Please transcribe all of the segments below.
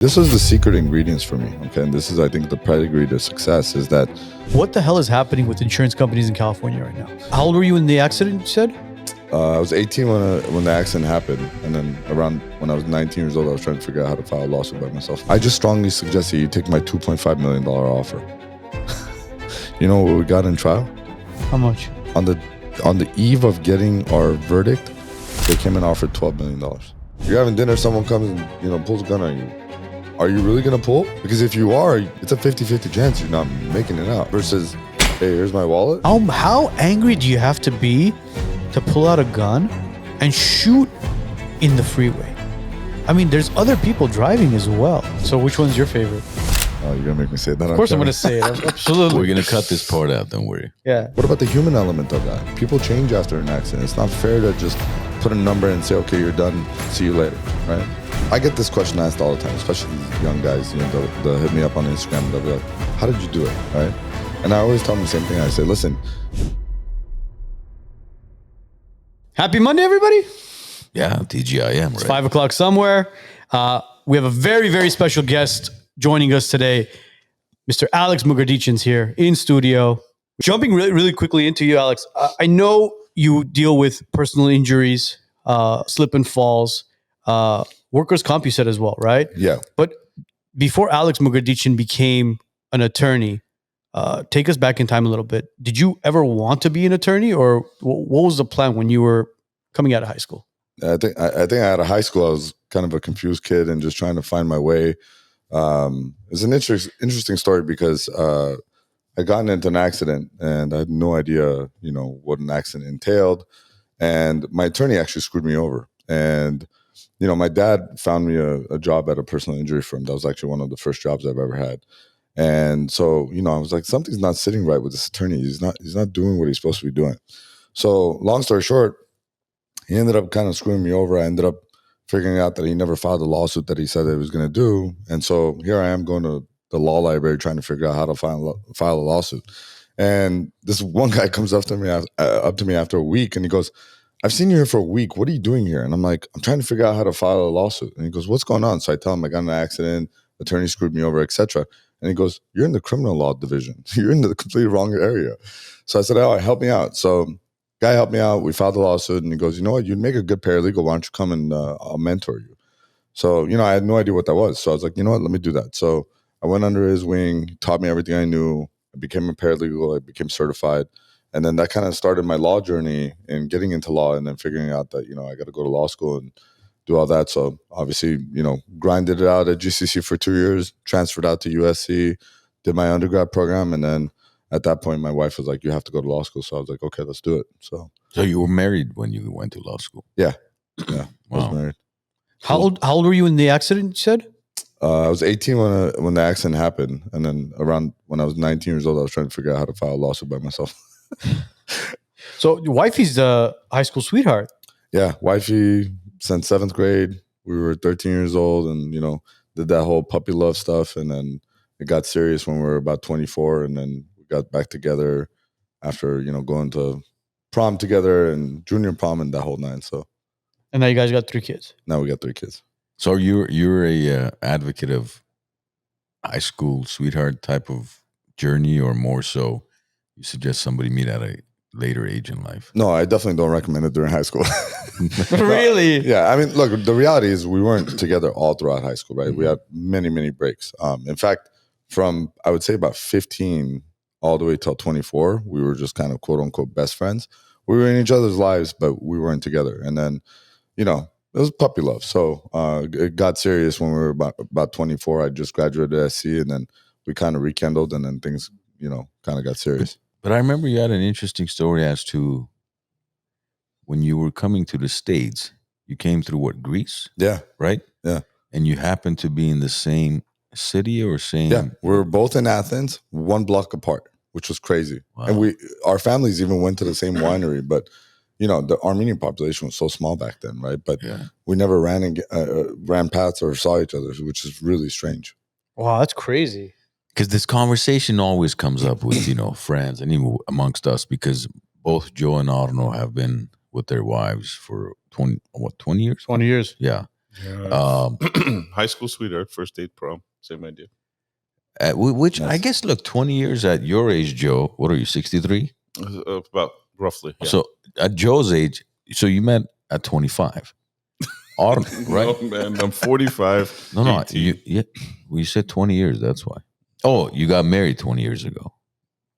This was the secret ingredients for me, okay? And this is, I think, the pedigree to success is that... What the hell is happening with insurance companies in California right now? How old were you in the accident, you said? I was 18 when the accident happened. And then around when I was 19 years old, I was trying to figure out how to file a lawsuit by myself. I just strongly suggest that you take my $2.5 million offer. You know what we got in trial? How much? On the eve of getting our verdict, they came and offered $12 million. You're having dinner, someone comes and, pulls a gun on you. Are you really going to pull? Because if you are, it's a 50-50 chance you're not making it out. Versus, hey, here's my wallet. How angry do you have to be to pull out a gun and shoot in the freeway? I mean, there's other people driving as well. So which one's your favorite? Oh, you're going to make me say that. Of course I'm going to say it. Absolutely. We're going to cut this part out, don't worry. Yeah. What about the human element of that? People change after an accident. It's not fair to just put a number and say, okay, you're done. See you later, right? I get this question asked all the time, especially these young guys, they'll hit me up on Instagram and they'll be like, how did you do it, right? And I always tell them the same thing. I say, listen. Happy Monday, everybody. Yeah, TGIM, right? It's 5 o'clock somewhere. We have a very, very special guest joining us today. Mr. Alex Megeredchian's here in studio. Jumping really, really quickly into you, Alex. I know you deal with personal injuries, slip and falls, workers' comp, you said as well, right? Yeah. But before Alex Megeredchian became an attorney, take us back in time a little bit. Did you ever want to be an attorney, or what was the plan when you were coming out of high school? I think out of high school, I was kind of a confused kid and just trying to find my way. It's an interesting story because I got into an accident and I had no idea, what an accident entailed. And my attorney actually screwed me over. And my dad found me a job at a personal injury firm. That was actually one of the first jobs I've ever had. And so, I was like, something's not sitting right with this attorney. He's not doing what he's supposed to be doing. So long story short, he ended up kind of screwing me over. I ended up figuring out that he never filed the lawsuit that he said that he was going to do. And so here I am going to the law library trying to figure out how to file a lawsuit. And this one guy comes up to me after a week and he goes, I've seen you here for a week. What are you doing here? And I'm like, I'm trying to figure out how to file a lawsuit. And he goes, what's going on? So I tell him I got in an accident, attorney screwed me over, etc. And he goes, you're in the criminal law division. You're in the completely wrong area. So I said, oh, help me out. So guy helped me out. We filed the lawsuit and he goes, you know what? You'd make a good paralegal. Why don't you come and I'll mentor you? So, I had no idea what that was. So I was like, you know what? Let me do that. So I went under his wing, he taught me everything I knew. I became a paralegal. I became certified. And then that kind of started my law journey and getting into law and then figuring out that, I got to go to law school and do all that. So obviously, grinded it out at GCC for 2 years, transferred out to USC, did my undergrad program. And then at that point, my wife was like, you have to go to law school. So I was like, okay, let's do it. So you were married when you went to law school? Yeah. Yeah. Wow. I was married. How old were you in the accident, you said? I was 18 when the accident happened. And then around when I was 19 years old, I was trying to figure out how to file a lawsuit by myself. So your wifey's the high school sweetheart. Yeah. Wifey since 7th grade. We were 13 years old and, did that whole puppy love stuff. And then it got serious when we were about 24. And then we got back together after, going to prom together and junior prom and that whole nine. So. And now you guys got 3 kids. Now we got 3 kids. So you're a advocate of high school sweetheart type of journey, or more so you suggest somebody meet at a later age in life? No, I definitely don't recommend it during high school. Really? Yeah. I mean, look, the reality is we weren't together all throughout high school, right? Mm-hmm. We had many, many breaks. In fact, from, I would say about 15 all the way till 24, we were just kind of quote unquote best friends. We were in each other's lives, but we weren't together. And then, it was puppy love. So it got serious when we were about 24. I just graduated SC and then we kind of rekindled and then things, kind of got serious. But I remember you had an interesting story as to when you were coming to the States, you came through Greece? Yeah. Right? Yeah. And you happened to be in the same city or same? Yeah. We were both in Athens, 1 block apart, which was crazy. Wow. And our families even went to the same winery, but the Armenian population was so small back then, right? But we never ran past or saw each other, which is really strange. Wow, that's crazy. Because this conversation always comes up with, friends and even amongst us, because both Joe and Arno have been with their wives for 20 years? 20 years. Yeah. High school sweetheart, first date, prom, same idea. Which I guess, look, 20 years at your age, Joe. What are you, 63? About roughly. Yeah. So at Joe's age, so you met at 25. Right? No, man, I'm 45. No, 18. you said 20 years. That's why. Oh, you got married 20 years ago.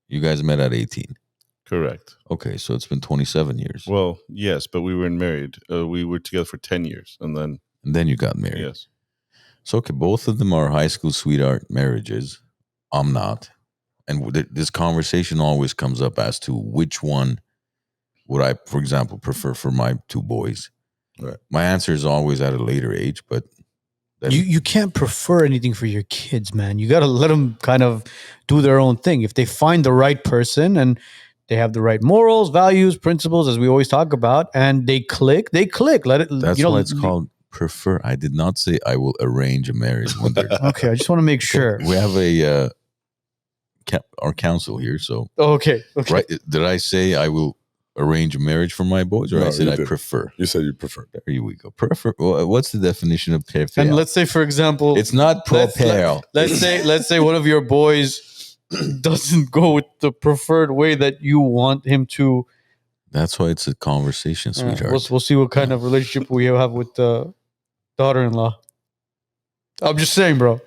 You guys met at 18. Correct. Okay, so it's been 27 years. Well, yes, but we weren't married. We were together for 10 years, and then you got married. Yes. So, okay, both of them are high school sweetheart marriages. I'm not. And this conversation always comes up as to which one would I, for example, prefer for my two boys. Right. My answer is always at a later age, but you can't prefer anything for your kids, man. You got to let them kind of do their own thing. If they find the right person and they have the right morals, values, principles, as we always talk about, and they click. Let it. That's why it's called prefer. I did not say I will arrange a marriage when they're okay. I just want to make sure. We have our counsel here, so okay. Right? Did I say I will arrange a marriage for my boys, or No, I said you I did. prefer? You said you prefer. There we go. Prefer. What's the definition of prefer? And let's say, for example, It's not prepare. let's say one of your boys doesn't go with the preferred way that you want him to. That's why it's a conversation, sweetheart. We'll see what kind of relationship we have with the daughter-in-law. I'm just saying, bro.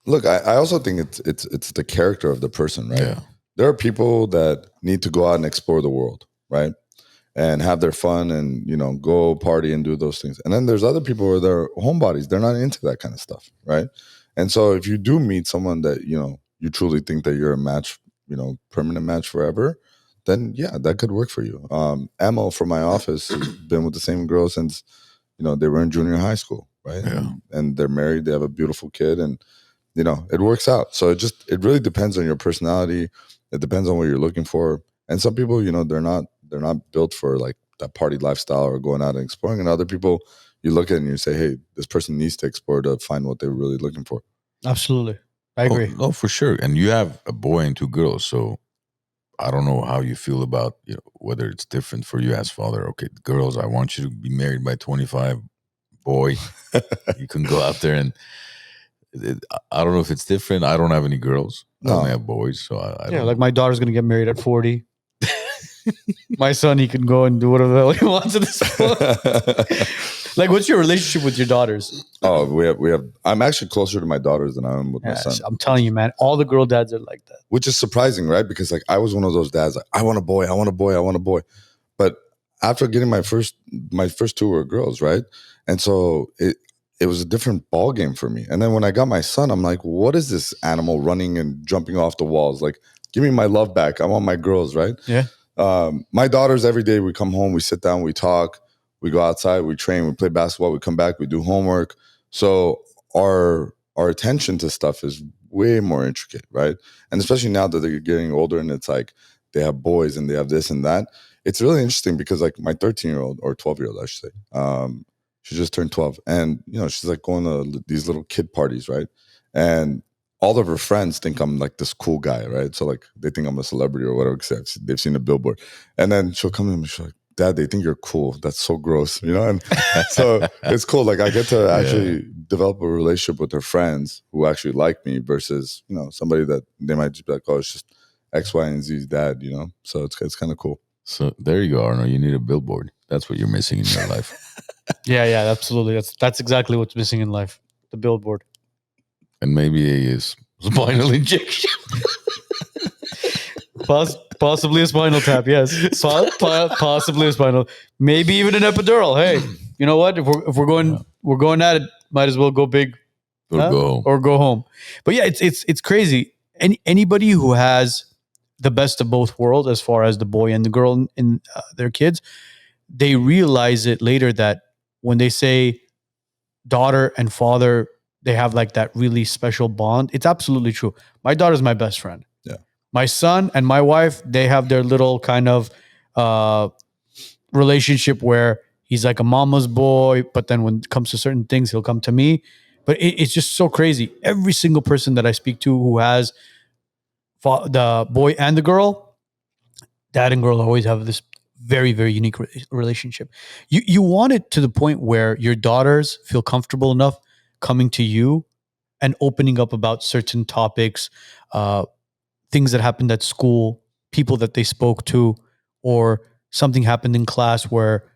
Look, I also think it's the character of the person, right? Yeah. There are people that need to go out and explore the world, right? And have their fun and, go party and do those things. And then there's other people where they're homebodies. They're not into that kind of stuff, right? And so if you do meet someone that, you truly think that you're a match, permanent match forever, then yeah, that could work for you. Emma from my office has been with the same girl since, they were in junior high school, right? Yeah. And they're married. They have a beautiful kid and, it works out. So it really depends on your personality. It depends on what you're looking for. And some people, they're not built for like that party lifestyle or going out and exploring. And other people, you look at it and you say, hey, this person needs to explore to find what they're really looking for. Absolutely. I agree. Oh, for sure. And you have a boy and two girls. So I don't know how you feel about, whether it's different for you as father. Okay, girls, I want you to be married by 25. Boy, you can go out there and I don't know if it's different. I don't have any girls. I only have boys. So I don't like my daughter's going to get married at 40. My son, he can go and do whatever the hell he wants at this point. Like, what's your relationship with your daughters? Oh, we have. I'm actually closer to my daughters than I am with my son. I'm telling you, man, all the girl dads are like that. Which is surprising, right? Because like I was one of those dads, like I want a boy, I want a boy, I want a boy. But after getting my first two were girls, right? And so it was a different ball game for me. And then when I got my son, I'm like, what is this animal running and jumping off the walls? Like, give me my love back. I want my girls, right? Yeah. My daughters, every day we come home, we sit down, we talk, we go outside, we train, we play basketball, we come back, we do homework. So our attention to stuff is way more intricate, right? And especially now that they're getting older and it's like they have boys and they have this and that. It's really interesting because like my 13-year-old or 12-year-old, I should say, she just turned 12 and, she's like going to these little kid parties, right? And all of her friends think I'm like this cool guy, right? So like they think I'm a celebrity or whatever because they've seen a billboard. And then she'll come in and she's like, Dad, they think you're cool. That's so gross, And so it's cool. Like I get to actually develop a relationship with her friends who actually like me versus, somebody that they might just be like, oh, it's just X, Y, and Z's dad, So it's kind of cool. So there you go, Arno. You need a billboard. That's what you're missing in your life. Yeah, absolutely. That's exactly what's missing in life. The billboard. And maybe a spinal injection. Possibly a spinal tap, yes. Possibly a spinal. Maybe even an epidural. Hey, you know what? If we're going at it, might as well go big or go home. But yeah, it's crazy. Anybody who has the best of both worlds, as far as the boy and the girl in their kids, they realize it later that when they say daughter and father, they have like that really special bond. It's absolutely true. My daughter's my best friend. Yeah. My son and my wife, they have their little kind of relationship where he's like a mama's boy, but then when it comes to certain things, he'll come to me. But it's just so crazy. Every single person that I speak to who has the boy and the girl, dad and girl always have this very, very unique relationship. You want it to the point where your daughters feel comfortable enough coming to you and opening up about certain topics, things that happened at school, people that they spoke to, or something happened in class where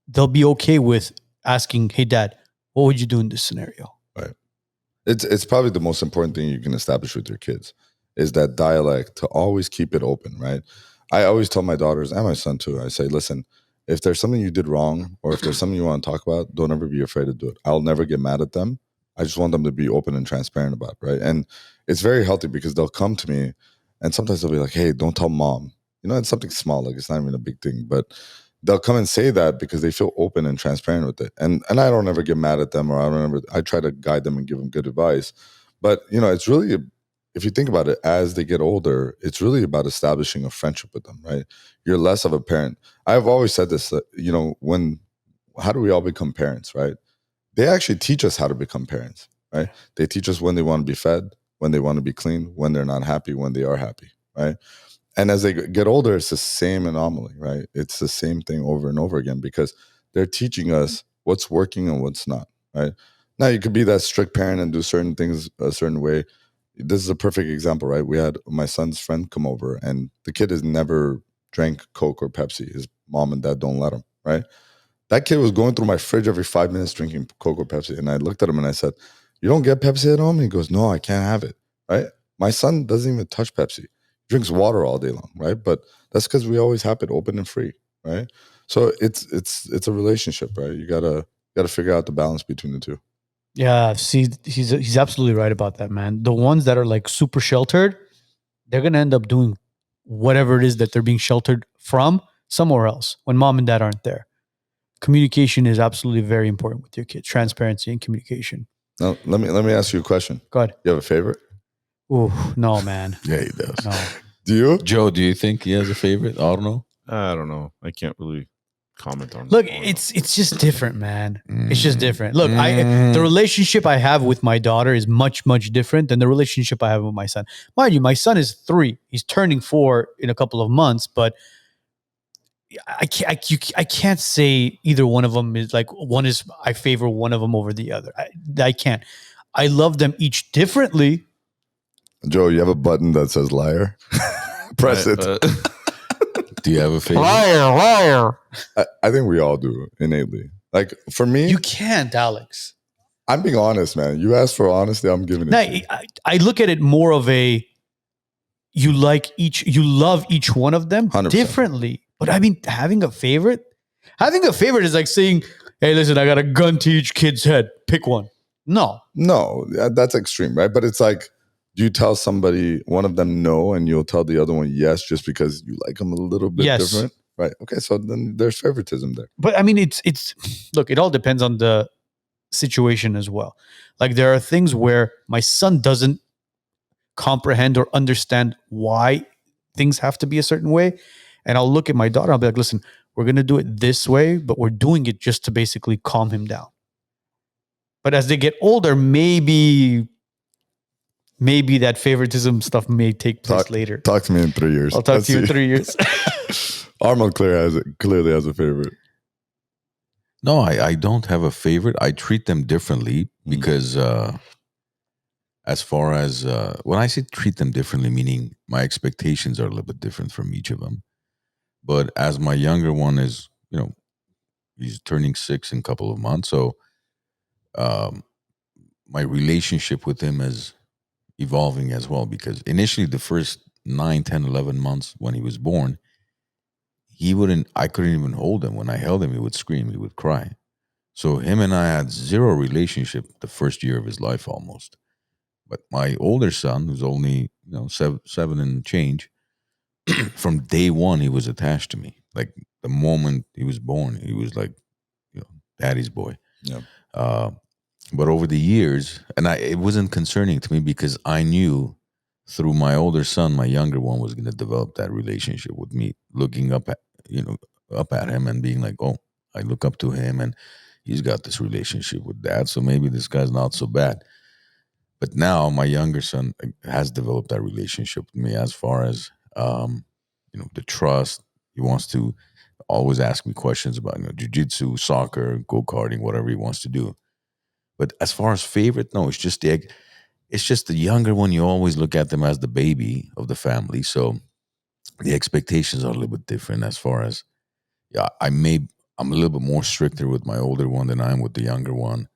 they'll be okay with asking, "Hey, Dad, what would you do in this scenario?" Right. It's probably the most important thing you can establish with your kids is that dialect, to always keep it open, right? I always tell my daughters and my son too, I say, listen, if there's something you did wrong or if there's something you want to talk about, don't ever be afraid to do it. I'll never get mad at them. I just want them to be open and transparent about it, right? And it's very healthy because they'll come to me and sometimes they'll be like, hey, don't tell mom. You know, it's something small, like it's not even a big thing, but they'll come and say that because they feel open and transparent with it. And I don't ever get mad at them, or I try to guide them and give them good advice. But, you know, it's really, if you think about it, as they get older, it's really about establishing a friendship with them, right? You're less of a parent. I've always said this, you know, how do we all become parents, right? They actually teach us how to become parents, right? They teach us when they want to be fed, when they want to be clean, when they're not happy, when they are happy, right? And as they get older, it's the same anomaly, right? It's the same thing over and over again because they're teaching us what's working and what's not, right? Now, you could be that strict parent and do certain things a certain way. This is a perfect example, right? We had my son's friend come over and the kid has never drank Coke or Pepsi. His mom and dad don't let him, right? That kid was going through my fridge every 5 minutes drinking Coke or Pepsi. And I looked at him and I said, you don't get Pepsi at home? He goes, no, I can't have it, right? My son doesn't even touch Pepsi. Drinks water all day long, right? But that's because we always have it open and free, right? So it's a relationship, right? You gotta figure out the balance between the two. Yeah, see, he's absolutely right about that, man. The ones that are like super sheltered, they're gonna end up doing whatever it is that they're being sheltered from somewhere else when mom and dad aren't there. Communication is absolutely very important with your kids. Transparency and communication. Now, let me ask you a question. Go ahead. You have a favorite? Oh no, man. Yeah, he does. No. Do you? Joe, do you think he has a favorite? I don't know. I don't know. I can't really comment on. Look, on it's just different, man. It's just different. Look, the relationship I have with my daughter is much, much different than the relationship I have with my son. Mind you, my son is 3. He's turning 4 in a couple of months, but I can't say either one of them is like one is I favor one of them over the other. I can't. I love them each differently. Joe, you have a button that says liar. Press it. Do you have a favorite? Liar. I think we all do innately. Like for me, You can't, Alex. I'm being honest, man. You asked for honesty, I'm giving it. No, to you. I look at it more of a you love each one of them 100%. differently. But I mean, having a favorite is like saying, "Hey, listen, I got a gun to each kid's head. Pick one." No. No, that's extreme, right? But it's like, do you tell somebody, one of them no, and you'll tell the other one yes, just because you like them a little bit Yes. different? Right. Okay. So then there's favoritism there. But I mean, it's look, it all depends on the situation as well. Like there are things where my son doesn't comprehend or understand why things have to be a certain way. And I'll look at my daughter, I'll be like, listen, we're going to do it this way, but we're doing it just to basically calm him down. But as they get older, maybe that favoritism stuff may take place later. Talk to me in 3 years. I'll talk Let's to you in see. 3 years. Armand clearly has a favorite. No, I don't have a favorite. I treat them differently because as far as when I say treat them differently, meaning my expectations are a little bit different from each of them. But as my younger one is, he's turning 6 in a couple of months. So my relationship with him is evolving as well, because initially the first 9, 10, 11 months when he was born, I couldn't even hold him. When I held him, he would scream, he would cry. So him and I had zero relationship the first year of his life almost. But my older son, who's only 7 and change, from day one he was attached to me. Like the moment he was born, he was like, daddy's boy. Yeah. But over the years, and it wasn't concerning to me because I knew through my older son, my younger one was going to develop that relationship with me, looking up at him and being like, oh, I look up to him and he's got this relationship with dad, so maybe this guy's not so bad. But now my younger son has developed that relationship with me as far as, the trust. He wants to always ask me questions about jiu-jitsu, soccer, go-karting, whatever he wants to do. But as far as favorite, no, it's just the younger one. You always look at them as the baby of the family, so the expectations are a little bit different. As far as I'm a little bit more stricter with my older one than I am with the younger one.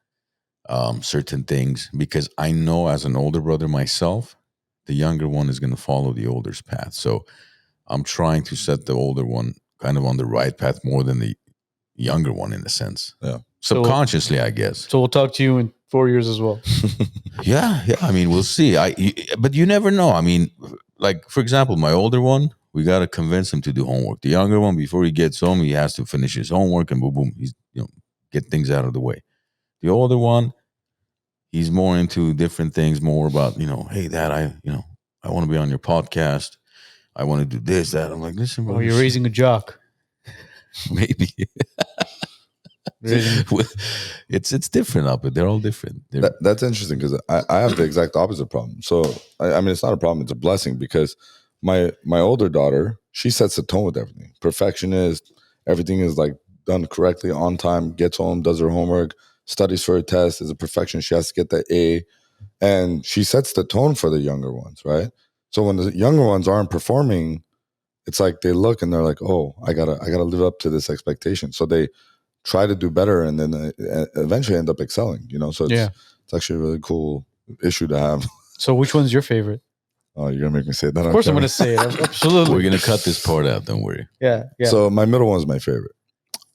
Certain things, because I know as an older brother myself, the younger one is going to follow the older's path. So I'm trying to set the older one kind of on the right path more than the younger one, in a sense. Yeah. Subconsciously, I guess. So we'll talk to you in 4 years as well. Yeah. I mean, we'll see. But you never know. I mean, like, for example, my older one, we got to convince him to do homework. The younger one, before he gets home, he has to finish his homework and boom, boom, he's get things out of the way. The older one, he's more into different things, more about, hey, Dad, I want to be on your podcast. I want to do this, that. I'm like, listen, bro. Oh, you're raising a jock. Maybe. It's different up, but they're all different. That's interesting because I have the exact opposite problem. So I mean, it's not a problem; it's a blessing because my older daughter, she sets the tone with everything. Perfectionist, everything is like done correctly on time. Gets home, does her homework, studies for a test. Is a perfectionist. She has to get the A, and she sets the tone for the younger ones, right? So when the younger ones aren't performing, it's like they look and they're like, "Oh, I gotta live up to this expectation." So they try to do better, and then eventually end up excelling. So it's actually a really cool issue to have. So which one's your favorite? Oh, you're gonna make me say that. Of course, I'm gonna say it. Absolutely. We're gonna cut this part out. Don't worry. Yeah. So my middle one's my favorite.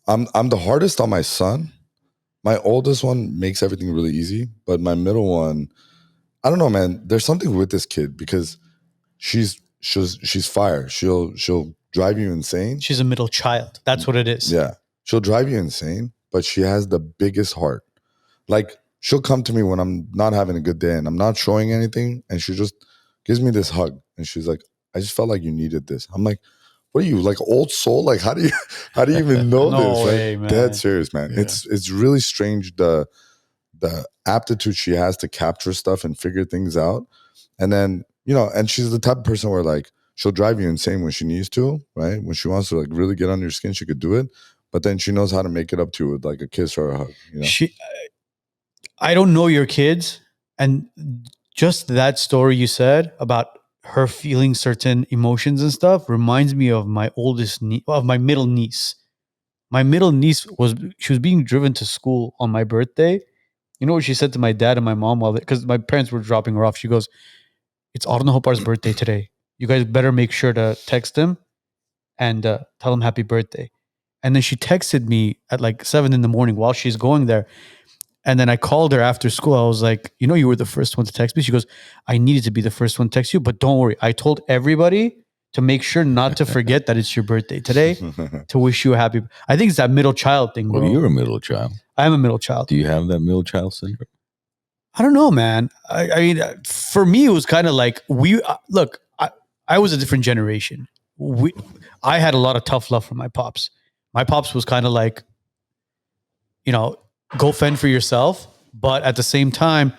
I'm the hardest on my son. My oldest one makes everything really easy, but my middle one, I don't know, man. There's something with this kid because she's fire. She'll drive you insane. She's a middle child. That's what it is. Yeah. She'll drive you insane, but she has the biggest heart. Like, she'll come to me when I'm not having a good day and I'm not showing anything, and she just gives me this hug. And she's like, I just felt like you needed this. I'm like, what are you, like old soul? Like, how do you even know No this? way, like, man. Dead serious, man. Yeah. It's really strange the aptitude she has to capture stuff and figure things out. And then, and she's the type of person where like she'll drive you insane when she needs to, right? When she wants to like really get under your skin, she could do it. But then she knows how to make it up to you with like a kiss or a hug. I don't know your kids, and just that story you said about her feeling certain emotions and stuff reminds me of my my middle niece. My middle niece was being driven to school on my birthday. You know what she said to my dad and my mom because my parents were dropping her off. She goes, "It's Arna Hopar's birthday today. You guys better make sure to text him and tell him happy birthday." And then she texted me at like 7 a.m. while she's going there. And then I called her after school. I was like, you were the first one to text me. She goes, I needed to be the first one to text you, but don't worry. I told everybody to make sure not to forget that it's your birthday today, to wish you a happy. I think it's that middle child thing, bro. Well, you're a middle child. I am a middle child. Do you have that middle child syndrome? I don't know, man. I mean, for me, it was kind of like I was a different generation. I had a lot of tough love from my pops. My pops was kind of like, go fend for yourself. But at the same time,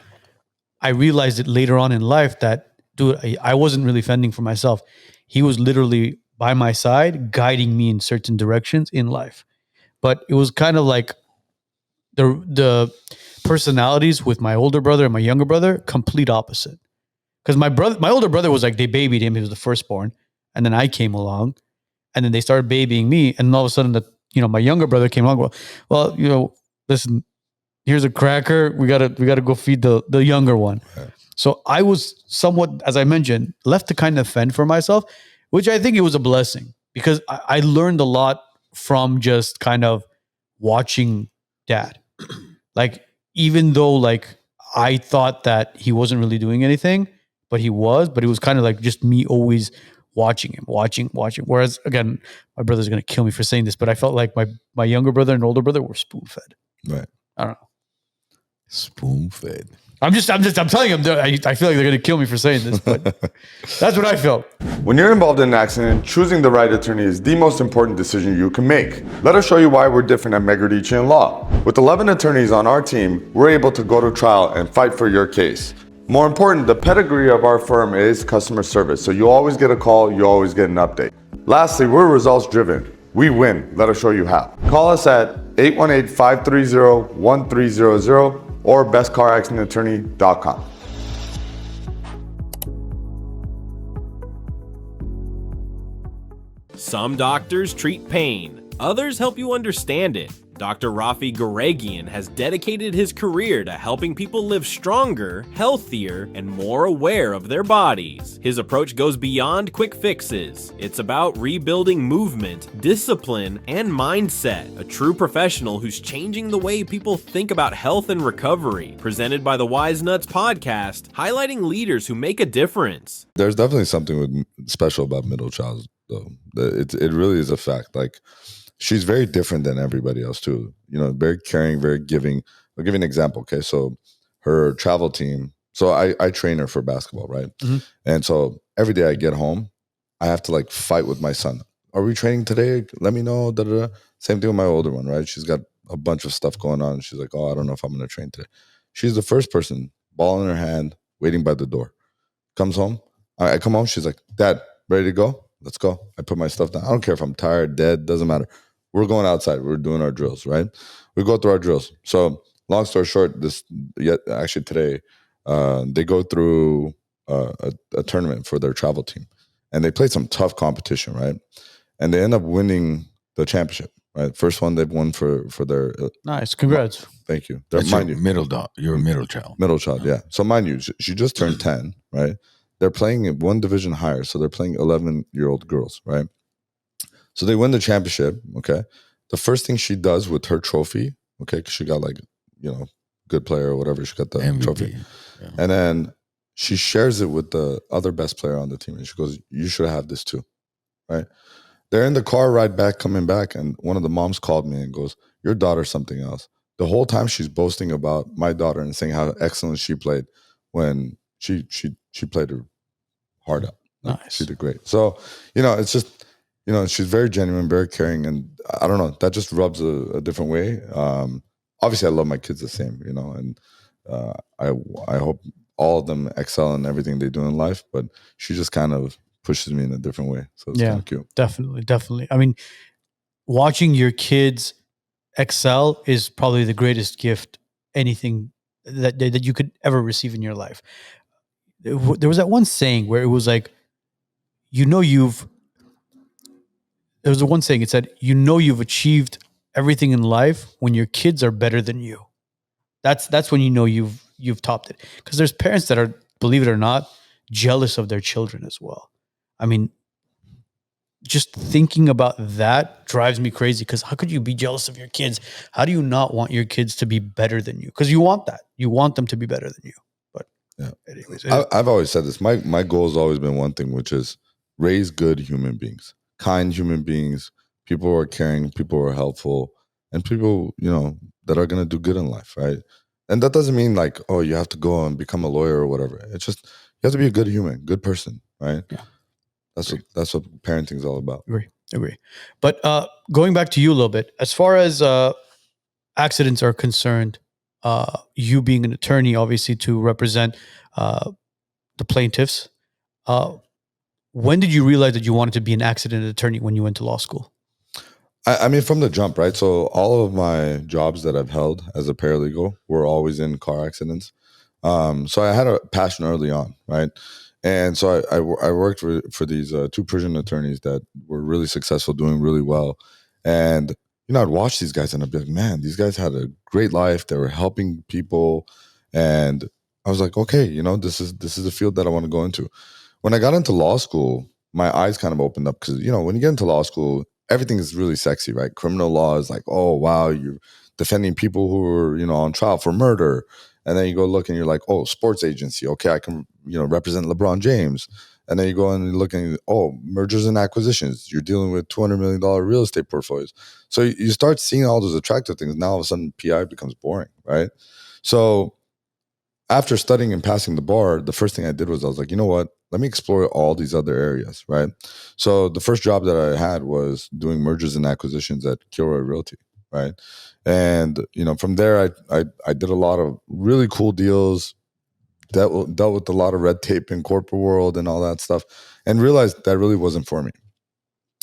I realized it later on in life that, dude, I wasn't really fending for myself. He was literally by my side, guiding me in certain directions in life. But it was kind of like the personalities with my older brother and my younger brother, complete opposite. Because my older brother was like, they babied him. He was the firstborn. And then I came along. And then they started babying me, and all of a sudden, my younger brother came along. Well, listen, here's a cracker. We gotta go feed the younger one. Right. So I was somewhat, as I mentioned, left to kind of fend for myself, which I think it was a blessing because I learned a lot from just kind of watching Dad. Like, even though like I thought that he wasn't really doing anything, but he was kind of like just me always watching him. Whereas, again, my brother's going to kill me for saying this, but I felt like my younger brother and older brother were spoon-fed. Right. I don't know. Spoon-fed. I'm telling them, I feel like they're going to kill me for saying this, but that's what I felt. When you're involved in an accident, choosing the right attorney is the most important decision you can make. Let us show you why we're different at Megeredchian Law. With 11 attorneys on our team, we're able to go to trial and fight for your case. More important, the pedigree of our firm is customer service, so you always get a call, you always get an update. Lastly, we're results driven. we win. Let us show you how. Call us at 818-530-1300 or bestcaraccidentattorney.com. Some doctors treat pain, others help you understand it. Dr. Rafi Gureghian has dedicated his career to helping people live stronger, healthier, and more aware of their bodies. His approach goes beyond quick fixes. It's about rebuilding movement, discipline, and mindset. A true professional who's changing the way people think about health and recovery. Presented by the Wisenuts Podcast, highlighting leaders who make a difference. There's definitely something special about middle child, though. It really is a fact. Like, she's very different than everybody else too. You know, very caring, very giving. I'll give you an example. Okay, so her travel team. So I train her for basketball, right? Mm-hmm. And so every day I get home, I have to like fight with my son. Are we training today? Let me know. Da, da, da. Same thing with my older one, right? She's got a bunch of stuff going on. She's like, oh, I don't know if I'm going to train today. She's the first person, ball in her hand, waiting by the door. Comes home. I come home. She's like, Dad, ready to go? Let's go. I put my stuff down. I don't care if I'm tired, dead, doesn't matter. We're going outside. We're doing our drills, right? We go through our drills. So long story short, today, they go through a tournament for their travel team. And they played some tough competition, right? And they end up winning the championship, right? First one they've won for their... Nice. Congrats. Thank you. That's your middle dog. You're a middle child. Middle child, yeah. So mind you, she just turned 10, right? They're playing at one division higher. So they're playing 11-year-old girls, right? So they win the championship, okay? The first thing she does with her trophy, okay, because she got like, good player or whatever, she got the MVP, trophy. Yeah. And then she shares it with the other best player on the team. And she goes, you should have this too, right? They're in the car ride back, coming back, and one of the moms called me and goes, your daughter's something else. The whole time she's boasting about my daughter and saying how excellent she played when she played her heart out. Like, nice. She did great. So, it's just... she's very genuine, very caring, and I don't know, that just rubs a different way. Obviously, I love my kids the same, and I hope all of them excel in everything they do in life, but she just kind of pushes me in a different way. So it's kind of cute. Definitely. I mean, watching your kids excel is probably the greatest gift, anything that you could ever receive in your life. There was that one saying where it was like, there was one saying, it said, you've achieved everything in life when your kids are better than you. That's when you've topped it. Because there's parents that are, believe it or not, jealous of their children as well. I mean, just thinking about that drives me crazy, because how could you be jealous of your kids? How do you not want your kids to be better than you? Because you want that. You want them to be better than you. But yeah, anyways, I've always said this. My goal has always been one thing, which is raise good human beings. Kind human beings, people who are caring, people who are helpful, and people, that are going to do good in life, right? And that doesn't mean like, oh, you have to go and become a lawyer or whatever. It's just, you have to be a good human, good person, right? Yeah. That's what parenting is all about. Agree. But going back to you a little bit, as far as accidents are concerned, you being an attorney, obviously, to represent the plaintiffs, when did you realize that you wanted to be an accident attorney when you went to law school? I mean, from the jump, right? So all of my jobs that I've held as a paralegal were always in car accidents. So I had a passion early on, right? And so I worked for these two prison attorneys that were really successful, doing really well. And, I'd watch these guys and I'd be like, man, these guys had a great life. They were helping people. And I was like, okay, this is a field that I want to go into. When I got into law school, my eyes kind of opened up, because, when you get into law school, everything is really sexy, right? Criminal law is like, oh, wow, you're defending people who are, on trial for murder. And then you go look and you're like, oh, sports agency. Okay, I can, represent LeBron James. And then you go and look and, oh, mergers and acquisitions. You're dealing with $200 million real estate portfolios. So you start seeing all those attractive things. Now all of a sudden PI becomes boring, right? So after studying and passing the bar, the first thing I did was I was like, you know what? Let me explore all these other areas, right? So the first job that I had was doing mergers and acquisitions at Kilroy Realty, right? And, from there, I did a lot of really cool deals, dealt with a lot of red tape in corporate world and all that stuff, and realized that really wasn't for me.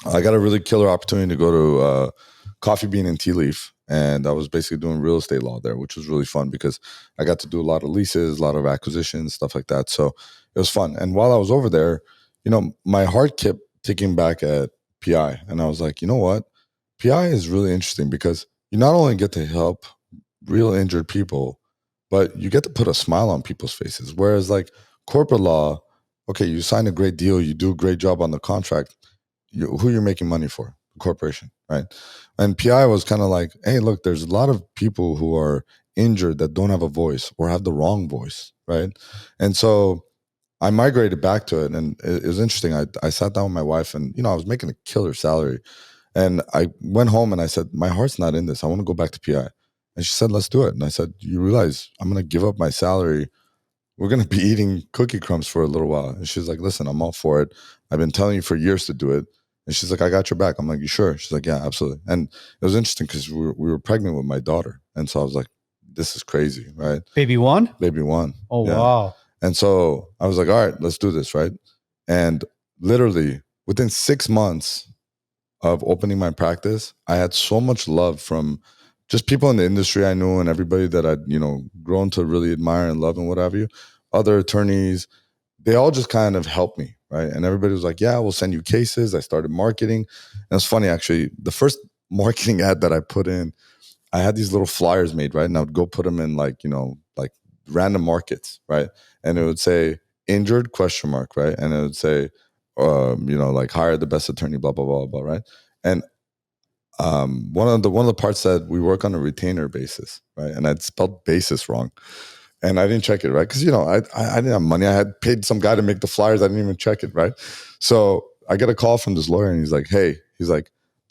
I got a really killer opportunity to go to Coffee Bean and Tea Leaf. And I was basically doing real estate law there, which was really fun because I got to do a lot of leases, a lot of acquisitions, stuff like that. So it was fun. And while I was over there, my heart kept ticking back at PI. And I was like, you know what? PI is really interesting because you not only get to help real injured people, but you get to put a smile on people's faces. Whereas like corporate law, okay, you sign a great deal, you do a great job on the contract. Who you're making money for? The corporation, right? And PI was kind of like, hey, look, there's a lot of people who are injured that don't have a voice or have the wrong voice, right? And so I migrated back to it, and it was interesting. I sat down with my wife, and I was making a killer salary, and I went home and I said, my heart's not in this. I want to go back to PI. And she said, let's do it. And I said, you realize I'm going to give up my salary. We're going to be eating cookie crumbs for a little while. And she's like, listen, I'm all for it. I've been telling you for years to do it. And she's like, I got your back. I'm like, you sure? She's like, yeah, absolutely. And it was interesting because we were pregnant with my daughter. And so I was like, this is crazy, right? Baby one? Baby one. Oh, yeah. wow. And so I was like, all right, let's do this, right? And literally within 6 months of opening my practice, I had so much love from just people in the industry I knew and everybody that I'd, grown to really admire and love and what have you. Other attorneys, they all just kind of helped me, right? And everybody was like, yeah, we'll send you cases. I started marketing. And it's funny, actually, the first marketing ad that I put in, I had these little flyers made, right? And I would go put them in like random markets, right? And it would say injured ? Right? And it would say, like hire the best attorney, blah, blah, blah, blah, right? And one of the parts said we work on a retainer basis, right? And I'd spelled basis wrong. And I didn't check it, right? Because, I didn't have money. I had paid some guy to make the flyers. I didn't even check it, right? So I get a call from this lawyer and he's like, hey, the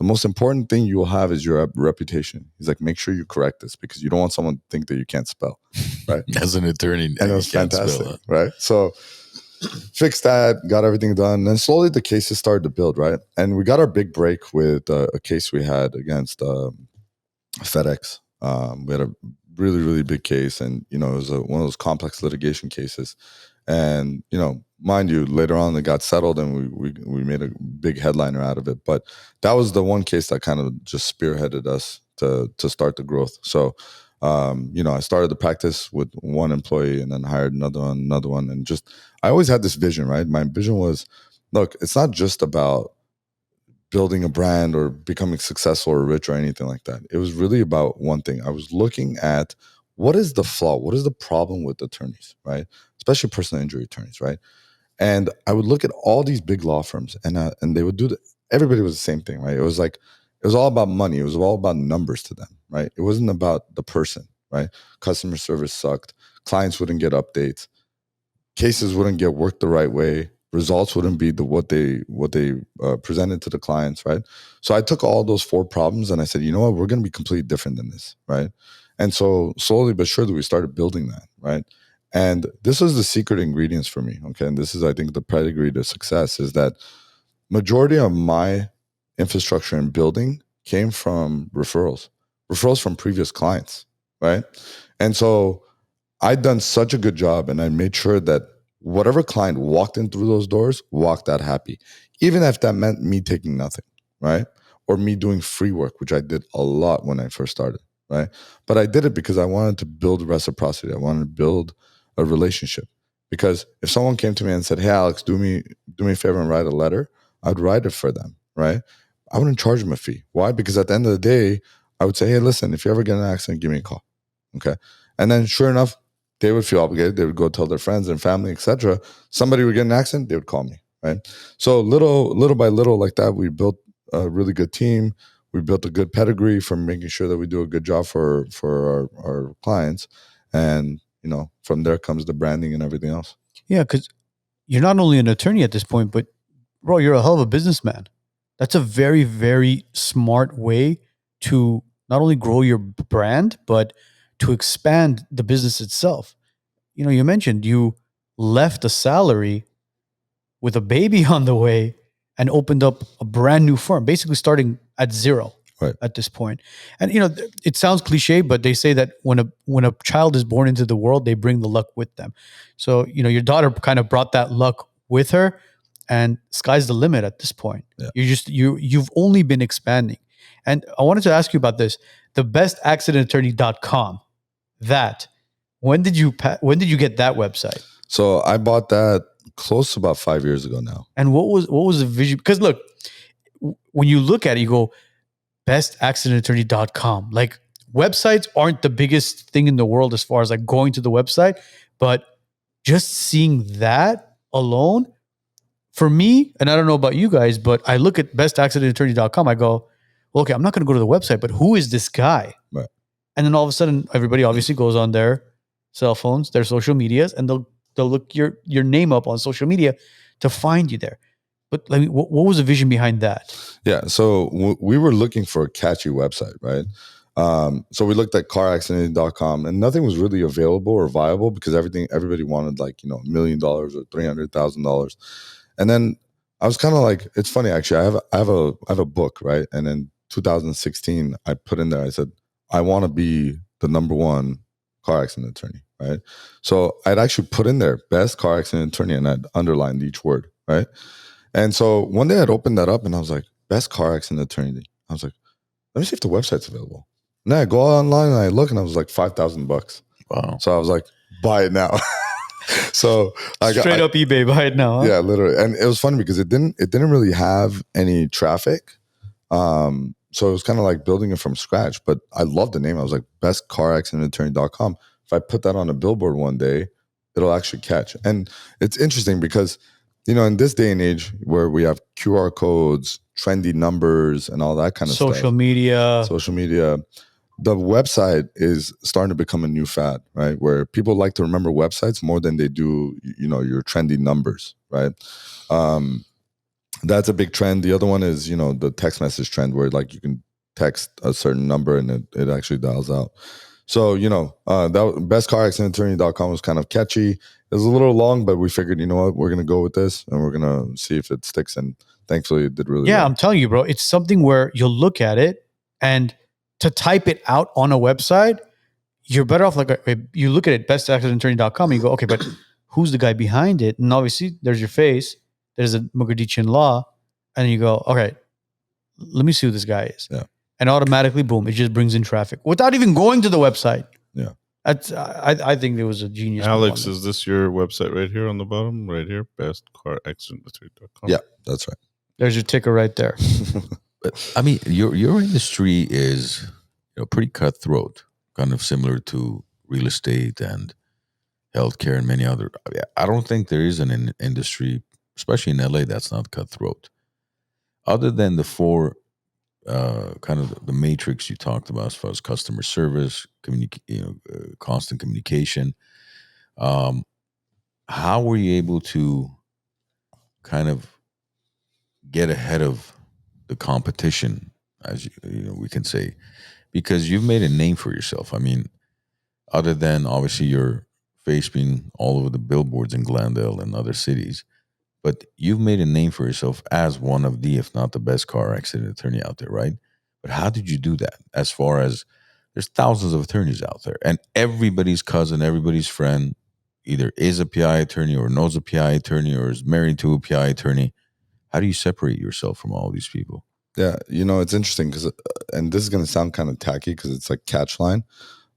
most important thing you will have is your reputation. He's like, make sure you correct this because you don't want someone to think that you can't spell, right? As an attorney, and it was fantastic, right? So fixed that, got everything done. Then slowly the cases started to build, right? And we got our big break with a case we had against FedEx. We had a really, really big case, and it was one of those complex litigation cases. And mind you, later on it got settled, and we made a big headliner out of it. But that was the one case that kind of just spearheaded us to start the growth. So, I started the practice with one employee, and then hired another one, and just I always had this vision, right? My vision was, look, it's not just about building a brand or becoming successful or rich or anything like that. It was really about one thing. I was looking at what is the flaw, what is the problem with attorneys, right? Especially personal injury attorneys, right? And I would look at all these big law firms, and they would do everybody was the same thing, right? It was all about money. It was all about numbers to them, right? It wasn't about the person, right? Customer service sucked. Clients wouldn't get updates. Cases wouldn't get worked the right way. Results wouldn't be what they presented to the clients, right? So I took all those 4 problems and I said, you know what, we're going to be completely different than this, right? And so slowly but surely we started building that, right? And this was the secret ingredients for me, okay? And this is, I think, the pedigree to success is that majority of my infrastructure and building came from referrals from previous clients, right? And so I'd done such a good job, and I made sure that whatever client walked in through those doors walked out happy, even if that meant me taking nothing, right? Or me doing free work, which I did a lot when I first started, right? But I did it because I wanted to build reciprocity. I wanted to build a relationship. Because if someone came to me and said, hey, Alex, do me a favor and write a letter, I'd write it for them, right? I wouldn't charge them a fee. Why? Because at the end of the day, I would say, hey, listen, if you ever get in an accident, give me a call, okay? And then sure enough, they would feel obligated. They would go tell their friends and family, etc. Somebody would get in an accident, they would call me, right? So little by little like that, we built a really good team. We built a good pedigree from making sure that we do a good job for our clients. And, from there comes the branding and everything else. Yeah, because you're not only an attorney at this point, but bro, you're a hell of a businessman. That's a very, very smart way to not only grow your brand, but to expand the business itself. You mentioned you left a salary with a baby on the way and opened up a brand new firm, basically starting at zero at this point. And, it sounds cliche, but they say that when a child is born into the world, they bring the luck with them. So, your daughter kind of brought that luck with her. and sky's the limit at this point. Yeah. You've only been expanding. And I wanted to ask you about this. The bestaccidentattorney.com. When did you get that website? So I bought that close to about 5 years ago now. And what was the vision? Because look, when you look at it, you go bestaccidentattorney.com. Like, websites aren't the biggest thing in the world as far as like going to the website, but just seeing that alone, for me, and I don't know about you guys, but I look at bestaccidentattorney.com, I go, well, okay, I'm not going to go to the website, but who is this guy? Right. And then all of a sudden, everybody obviously goes on their cell phones, their social medias, and they'll look your name up on social media to find you there. But like, what was the vision behind that? Yeah, so we were looking for a catchy website, right? So we looked at caraccident.com, and nothing was really available or viable because everybody wanted like, $1 million or $300,000. And then I was kind of like, it's funny actually. I have a book, right? And in 2016, I put in there, I said, I want to be the number one car accident attorney, right? So I'd actually put in there best car accident attorney, and I'd underlined each word, right? And so one day I'd opened that up and I was like, best car accident attorney. I was like, let me see if the website's available. And then I go online and I look and I was like $5,000. Wow. So I was like, buy it now. So I got straight up eBay, buy it now. Huh? Yeah, literally. And it was funny because it didn't really have any traffic. So it was kind of like building it from scratch. But I loved the name. I was like, bestcaraccidentattorney.com. If I put that on a billboard one day, it'll actually catch. And it's interesting because, in this day and age where we have QR codes, trendy numbers, and all that kind of stuff. Social media, the website is starting to become a new fad, right? Where people like to remember websites more than they do, your trendy numbers, right? That's a big trend. The other one is, the text message trend where like you can text a certain number and it actually dials out. So, that bestcaraccidentattorney.com was kind of catchy. It was a little long, but we figured, you know what, we're going to go with this and we're going to see if it sticks. And thankfully it did really well. I'm telling you, bro, it's something where you'll look at it and to type it out on a website, you're better off like you look at it, bestaccidentattorney.com, and you go, okay, but who's the guy behind it? And obviously there's your face, there's a Megeredchian Law, and you go, okay, let me see who this guy is. Yeah. And automatically, boom, it just brings in traffic without even going to the website. Yeah. I think it was a genius. Alex, is this your website right here on the bottom? Right here? bestcaraccidentattorney.com. Yeah, that's right. There's your ticker right there. But I mean, your industry is pretty cutthroat, kind of similar to real estate and healthcare and many other. I don't think there is an industry, especially in LA, that's not cutthroat. Other than the four kind of the matrix you talked about as far as customer service, constant communication. How were you able to kind of get ahead of the competition, as we can say, because you've made a name for yourself? I mean, other than obviously your face being all over the billboards in Glendale and other cities, but you've made a name for yourself as one of the, if not the best car accident attorney out there, right? But how did you do that? As far as there's thousands of attorneys out there, and everybody's cousin, everybody's friend either is a PI attorney or knows a PI attorney or is married to a PI attorney. How do you separate yourself from all these people? Yeah, it's interesting because, and this is going to sound kind of tacky because it's like catch line,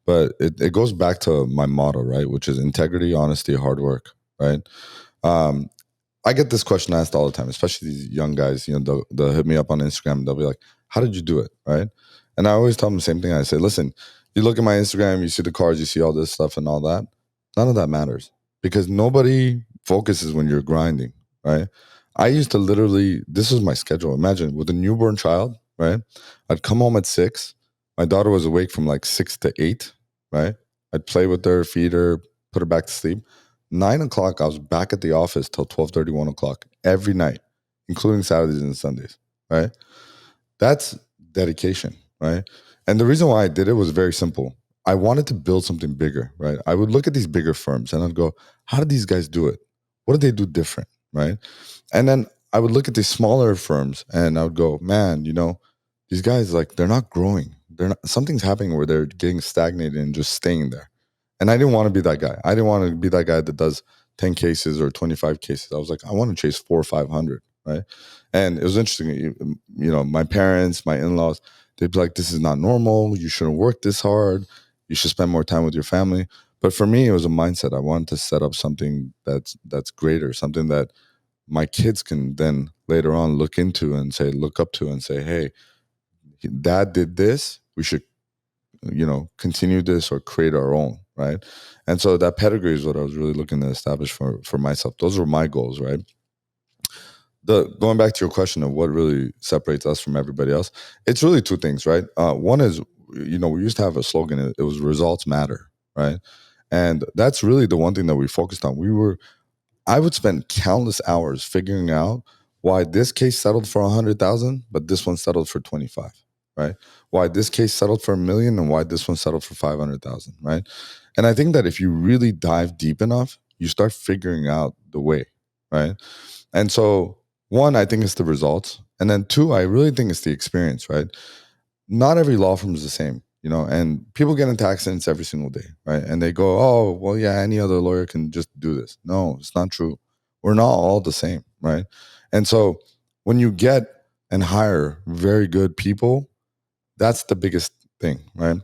but it goes back to my motto, right? Which is integrity, honesty, hard work, right? I get this question asked all the time, especially these young guys, they'll hit me up on Instagram and they'll be like, how did you do it, right? And I always tell them the same thing. I say, listen, you look at my Instagram, you see the cars, you see all this stuff and all that. None of that matters because nobody focuses when you're grinding, right? I used to literally, this was my schedule. Imagine with a newborn child, right? I'd come home at 6. My daughter was awake from like 6 to 8, right? I'd play with her, feed her, put her back to sleep. 9 o'clock, I was back at the office till 12:30, 1 o'clock every night, including Saturdays and Sundays, right? That's dedication, right? And the reason why I did it was very simple. I wanted to build something bigger, right? I would look at these bigger firms and I'd go, how did these guys do it? What did they do different, right? And then I would look at these smaller firms and I would go, man, these guys, like, they're not growing. Something's happening where they're getting stagnated and just staying there. And I didn't want to be that guy. I didn't want to be that guy that does 10 cases or 25 cases. I was like, I want to chase 400 or 500, right? And it was interesting. You know, my parents, my in-laws, they'd be like, this is not normal. You shouldn't work this hard. You should spend more time with your family. But for me, it was a mindset. I wanted to set up something that's greater, something that my kids can then later on look into and look up to and say, hey, dad did this. We should, you know, continue this or create our own, right? And so that pedigree is what I was really looking to establish for myself. Those were my goals, right? Going back to your question of what really separates us from everybody else, it's really two things, right? One is, you know, we used to have a slogan. It was results matter, right? And that's really the one thing that we focused on. I would spend countless hours figuring out why this case settled for 100,000, but this one settled for 25, right? Why this case settled for $1 million and why this one settled for 500,000, right? And I think that if you really dive deep enough, you start figuring out the way, right? And so, one, I think it's the results. And then two, I really think it's the experience, right? Not every law firm is the same, you know, and people get into accidents every single day, right? And they go, oh, well, yeah, any other lawyer can just do this. No, it's not true. We're not all the same, right? And so when you get and hire very good people, that's the biggest thing, right?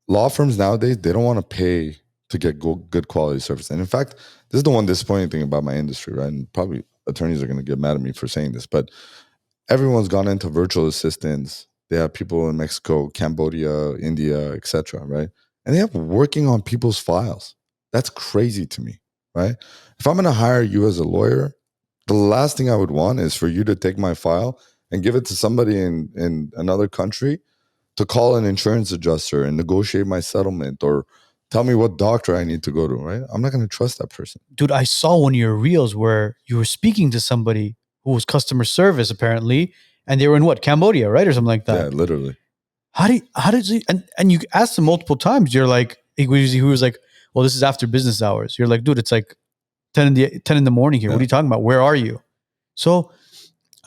Law firms nowadays, they don't want to pay to get good quality service. And in fact, this is the one disappointing thing about my industry, right? And probably attorneys are going to get mad at me for saying this, but everyone's gone into virtual assistants. They have people in Mexico, Cambodia, India, etc., right? And they have working on people's files. That's crazy to me, right? If I'm going to hire you as a lawyer, the last thing I would want is for you to take my file and give it to somebody in another country to call an insurance adjuster and negotiate my settlement or tell me what doctor I need to go to, right? I'm not going to trust that person. Dude, I saw one of your reels where you were speaking to somebody who was customer service apparently, and they were in what, Cambodia, right? Or something like that. Yeah, literally. How does he, and you asked him multiple times, you're like, he was like, well, this is after business hours. You're like, dude, it's like 10 in the morning here. Yeah. What are you talking about? Where are you? So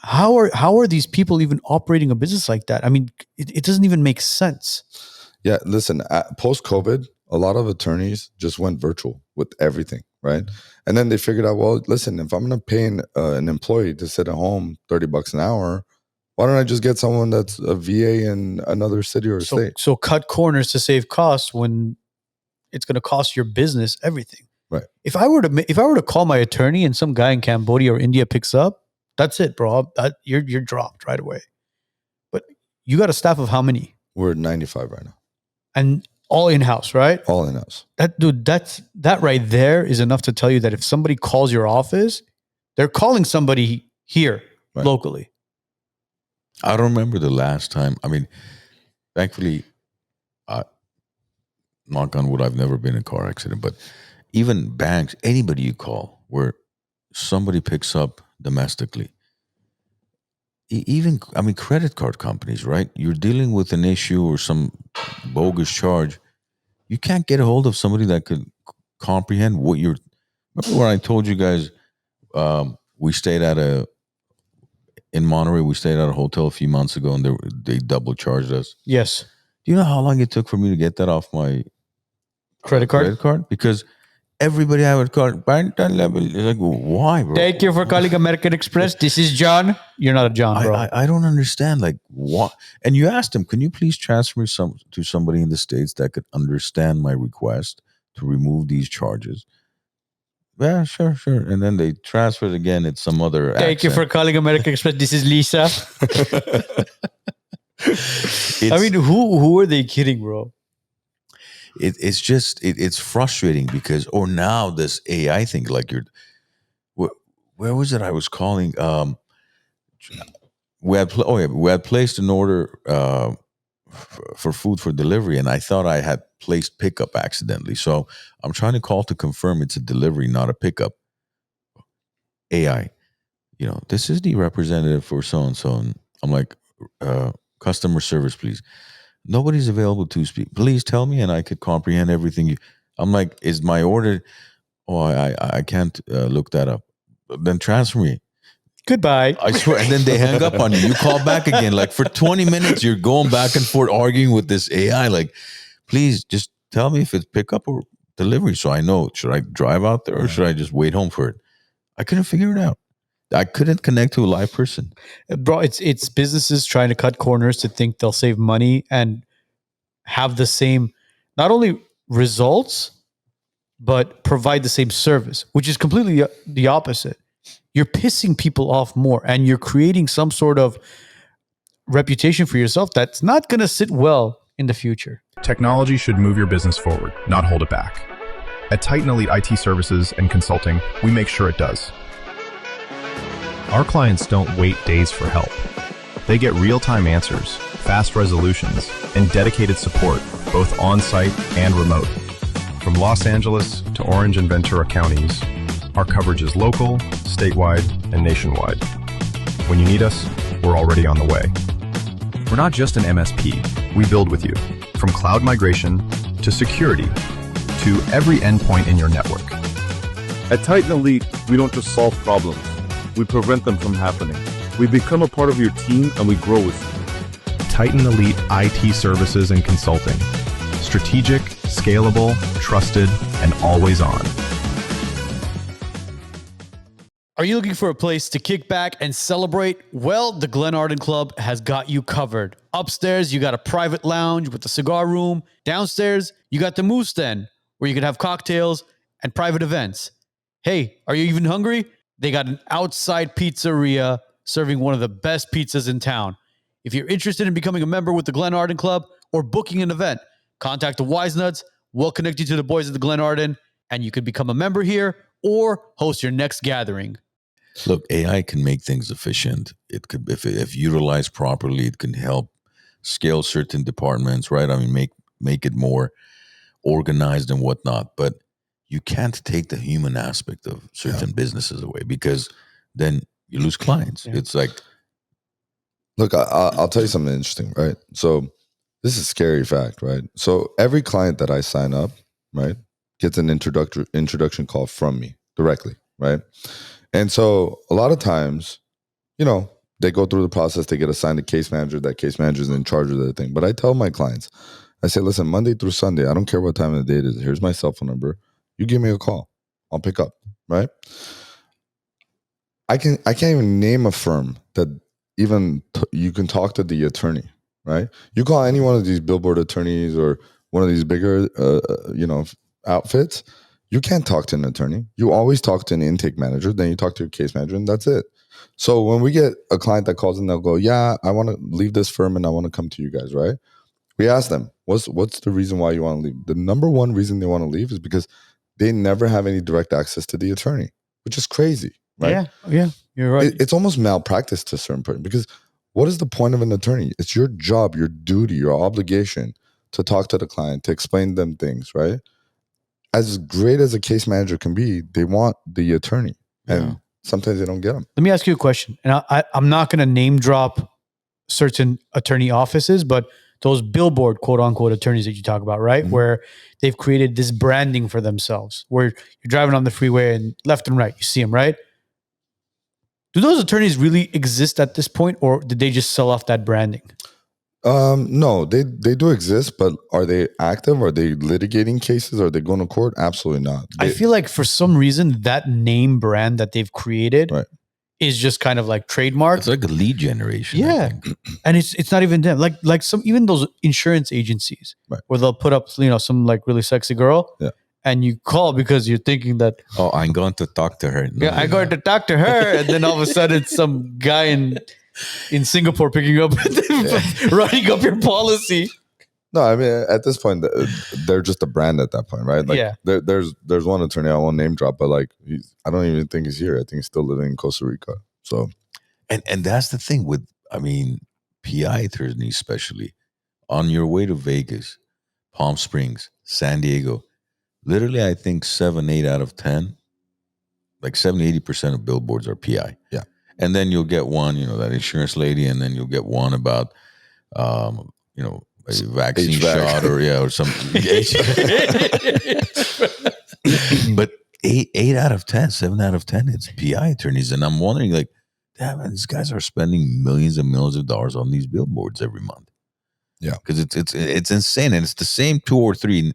how are these people even operating a business like that? I mean, it doesn't even make sense. Yeah, listen, post-COVID, a lot of attorneys just went virtual with everything, right? And then they figured out, well, listen, if I'm going to pay an employee to sit at home $30 an hour, why don't I just get someone that's a VA in another city or state? So cut corners to save costs when it's going to cost your business everything. Right. If I were to call my attorney and some guy in Cambodia or India picks up, that's it, bro. You're dropped right away. But you got a staff of how many? We're at 95 right now. And all in-house, right? All in-house. That right there is enough to tell you that if somebody calls your office, they're calling somebody here locally. I don't remember the last time. I mean, thankfully, knock on wood, I've never been in a car accident, but even banks, anybody you call where somebody picks up domestically, even, I mean, credit card companies, right? You're dealing with an issue or some bogus charge. You can't get a hold of somebody that could comprehend what you're. Remember when I told you guys we stayed in Monterey, we stayed at a hotel a few months ago and they double charged us? Yes. Do you know how long it took for me to get that off my credit card? Because everybody I would call like, why, bro? Thank you for calling American Express. This is John. You're not a John, bro. I don't understand. Like, what? And you asked him, can you please transfer me to somebody in the States that could understand my request to remove these charges? Yeah, sure. And then they transferred again. It's some other Thank you for calling American Express. This is Lisa. I mean, who are they kidding, bro? It's just it's frustrating because now this AI thing, like where was it? I was calling. We had placed an order for food for delivery, and I thought I had placed pickup accidentally. So I'm trying to call to confirm it's a delivery, not a pickup. AI, this is the representative for so and so, and I'm like, customer service, please. Nobody's available to speak. Please tell me, and I could comprehend everything. I'm like, is my order? Oh, I can't look that up. Then transfer me. Goodbye. I swear. And then they hang up on you. You call back again. Like for 20 minutes, you're going back and forth arguing with this AI. Like, please just tell me if it's pickup or delivery. So I know, should I drive out there or should I just wait home for it? I couldn't figure it out. I couldn't connect to a live person. Bro, it's businesses trying to cut corners to think they'll save money and have the same, not only results, but provide the same service, which is completely the opposite. You're pissing people off more and you're creating some sort of reputation for yourself that's not going to sit well in the future. Technology should move your business forward, not hold it back. At Titan Elite IT Services and Consulting, we make sure it does. Our clients don't wait days for help. They get real-time answers, fast resolutions, and dedicated support, both on-site and remote. From Los Angeles to Orange and Ventura counties, our coverage is local, statewide, and nationwide. When you need us, we're already on the way. We're not just an MSP. We build with you, from cloud migration to security to every endpoint in your network. At Titan Elite, we don't just solve problems. We prevent them from happening. We become a part of your team and we grow with you. Titan Elite IT Services and Consulting. Strategic, scalable, trusted, and always on. Are you looking for a place to kick back and celebrate? Well, the Glenarden Club has got you covered. Upstairs, you got a private lounge with a cigar room. Downstairs, you got the Moose Den, where you can have cocktails and private events. Hey, are you even hungry? They got an outside pizzeria serving one of the best pizzas in town. If you're interested in becoming a member with the Glenarden Club or booking an event, contact the Wisenuts. We'll connect you to the boys at the Glenarden, and you can become a member here or host your next gathering. Look, AI can make things efficient. It could, if utilized properly, it can help scale certain departments, right? I mean, make it more organized and whatnot. But you can't take the human aspect of certain businesses away, because then you lose clients. Yeah. It's like, look, I'll tell you something interesting, right? So this is a scary fact, right? So every client that I sign up, right, gets an introduction call from me directly, right? And so a lot of times, they go through the process, they get assigned a case manager, that case manager is in charge of the thing. But I tell my clients, I say, listen, Monday through Sunday, I don't care what time of the day it is. Here's my cell phone number. You give me a call. I'll pick up, right? I can't even name a firm that even you can talk to the attorney, right? You call any one of these Billboard attorneys or one of these bigger, outfits, you can't talk to an attorney. You always talk to an intake manager, then you talk to your case manager, and that's it. So when we get a client that calls in, they'll go, yeah, I want to leave this firm and I want to come to you guys, right? We ask them, what's the reason why you want to leave? The number one reason they want to leave is because they never have any direct access to the attorney, which is crazy, right? Yeah, you're right. It's almost malpractice to a certain point, because what is the point of an attorney? It's your job, your duty, your obligation to talk to the client, to explain them things, right? As great as a case manager can be, they want the attorney, and sometimes they don't get them. Let me ask you a question, and I'm not going to name drop certain attorney offices, but those Billboard quote unquote attorneys that you talk about, right? Mm-hmm. Where they've created this branding for themselves, where you're driving on the freeway and left and right, you see them, right? Do those attorneys really exist at this point, or did they just sell off that branding? No, they do exist, but are they active? Are they litigating cases? Are they going to court? Absolutely not. I feel like for some reason that name brand that they've created is just kind of like trademarked. It's like a lead generation. Yeah, and it's not even them. Like some, even those insurance agencies where they'll put up some like really sexy girl, and you call because you're thinking that, oh, I'm going to talk to her. No, I'm going to talk to her, and then all of a sudden it's some guy in Singapore picking up, writing up your policy. No, I mean, at this point, they're just a brand at that point, right? Like, there's one attorney, I won't name drop, but like, I don't even think he's here. I think he's still living in Costa Rica. So, and that's the thing with, PI attorneys, especially on your way to Vegas, Palm Springs, San Diego, literally, I think 7-8 out of 10, like 70-80% of billboards are PI. Yeah. And then you'll get one, that insurance lady, and then you'll get one about, a vaccine shot or something. But 8 out of 10, 7 out of 10, it's PI attorneys. And I'm wondering, like, damn, man, these guys are spending millions and millions of dollars on these billboards every month. Yeah. Because it's insane. And it's the same 2 or 3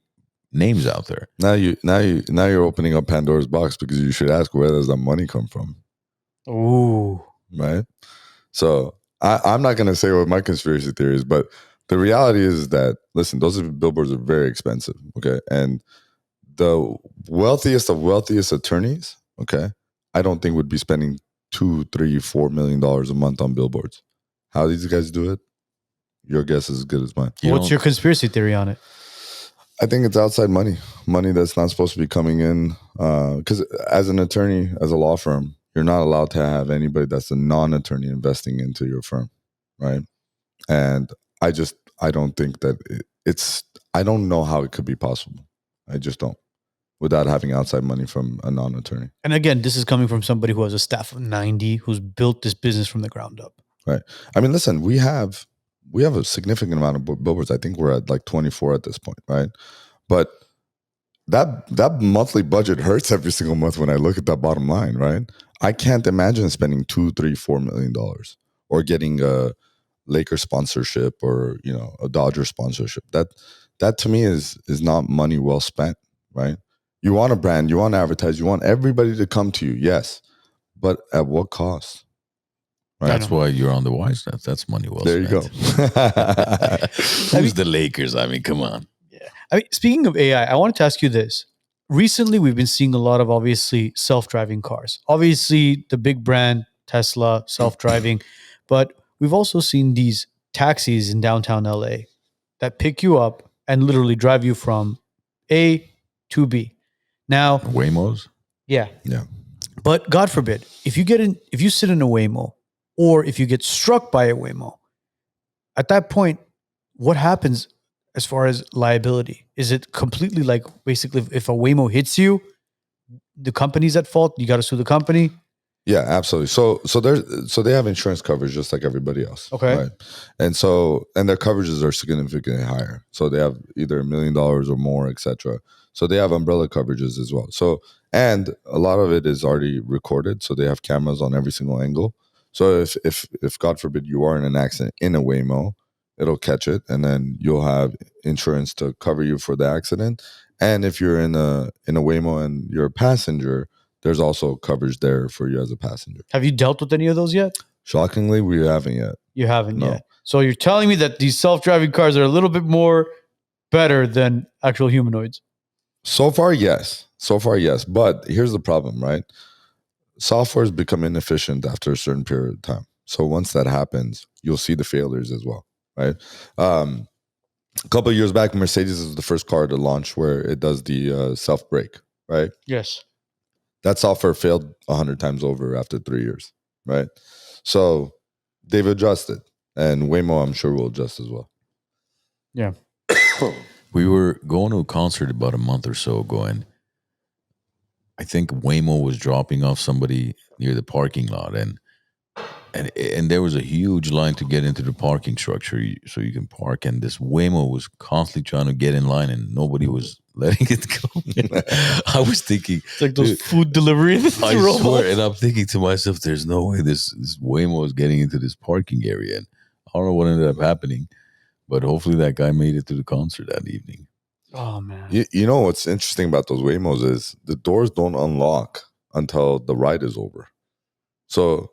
names out there. Now you're opening up Pandora's box, because you should ask, where does that money come from? Ooh. Right? So I'm not going to say what my conspiracy theory is, but the reality is that, listen, those billboards are very expensive, okay? And the wealthiest of wealthiest attorneys, okay, I don't think would be spending $2, $3, $4 million a month on billboards. How these guys do it, your guess is as good as mine. What's your conspiracy theory on it? I think it's outside money that's not supposed to be coming in. Because as an attorney, as a law firm, you're not allowed to have anybody that's a non-attorney investing into your firm, right? And I don't think that I don't know how it could be possible. I just don't, without having outside money from a non-attorney. And again, this is coming from somebody who has a staff of 90, who's built this business from the ground up. Right. I mean, listen, we have a significant amount of billboards. I think we're at like 24 at this point, right? But that monthly budget hurts every single month when I look at that bottom line, right? I can't imagine spending $2, $3, $4 million or getting a Lakers sponsorship or, you know, a Dodger sponsorship. That to me is not money well spent, right? You want a brand, you want to advertise, you want everybody to come to you, yes, but at what cost? Right? That's why you're on the Wisenuts. That's money well spent. There you go. Who's the Lakers? I mean, come on. Yeah. I mean, speaking of AI, I wanted to ask you this. Recently, we've been seeing a lot of, obviously, self-driving cars. Obviously, the big brand, Tesla, self-driving. But we've also seen these taxis in downtown LA that pick you up and literally drive you from A to B. Now, Waymos? Yeah. Yeah. But God forbid, if you sit in a Waymo, or if you get struck by a Waymo, at that point, what happens as far as liability? Is it completely like, basically, if a Waymo hits you, the company's at fault, you got to sue the company? Yeah, absolutely. So they have insurance coverage just like everybody else. Okay. Right? And their coverages are significantly higher. So they have either $1 million or more, etc. So they have umbrella coverages as well. So, and a lot of it is already recorded. So they have cameras on every single angle. So if God forbid you are in an accident in a Waymo, it'll catch it, and then you'll have insurance to cover you for the accident. And if you're in a Waymo and you're a passenger, there's also coverage there for you as a passenger. Have you dealt with any of those yet? Shockingly, we haven't yet. You haven't yet. So you're telling me that these self-driving cars are a little bit more better than actual humanoids? So far, yes. But here's the problem, right? Software has become inefficient after a certain period of time. So once that happens, you'll see the failures as well, right? A couple of years back, Mercedes was the first car to launch where it does the self-brake, right? Yes. That software failed 100 times over after 3 years, right? So they've adjusted, and Waymo, I'm sure, will adjust as well. Yeah. We were going to a concert about a month or so ago, and I think Waymo was dropping off somebody near the parking lot, and there was a huge line to get into the parking structure so you can park, and this Waymo was constantly trying to get in line, and nobody was letting it go. I was thinking, it's like those food delivery I swear, and I'm thinking to myself, there's no way this Waymo is getting into this parking area, and I don't know what ended up happening, but hopefully that guy made it to the concert that evening. Oh man! You know what's interesting about those Waymos is the doors don't unlock until the ride is over. So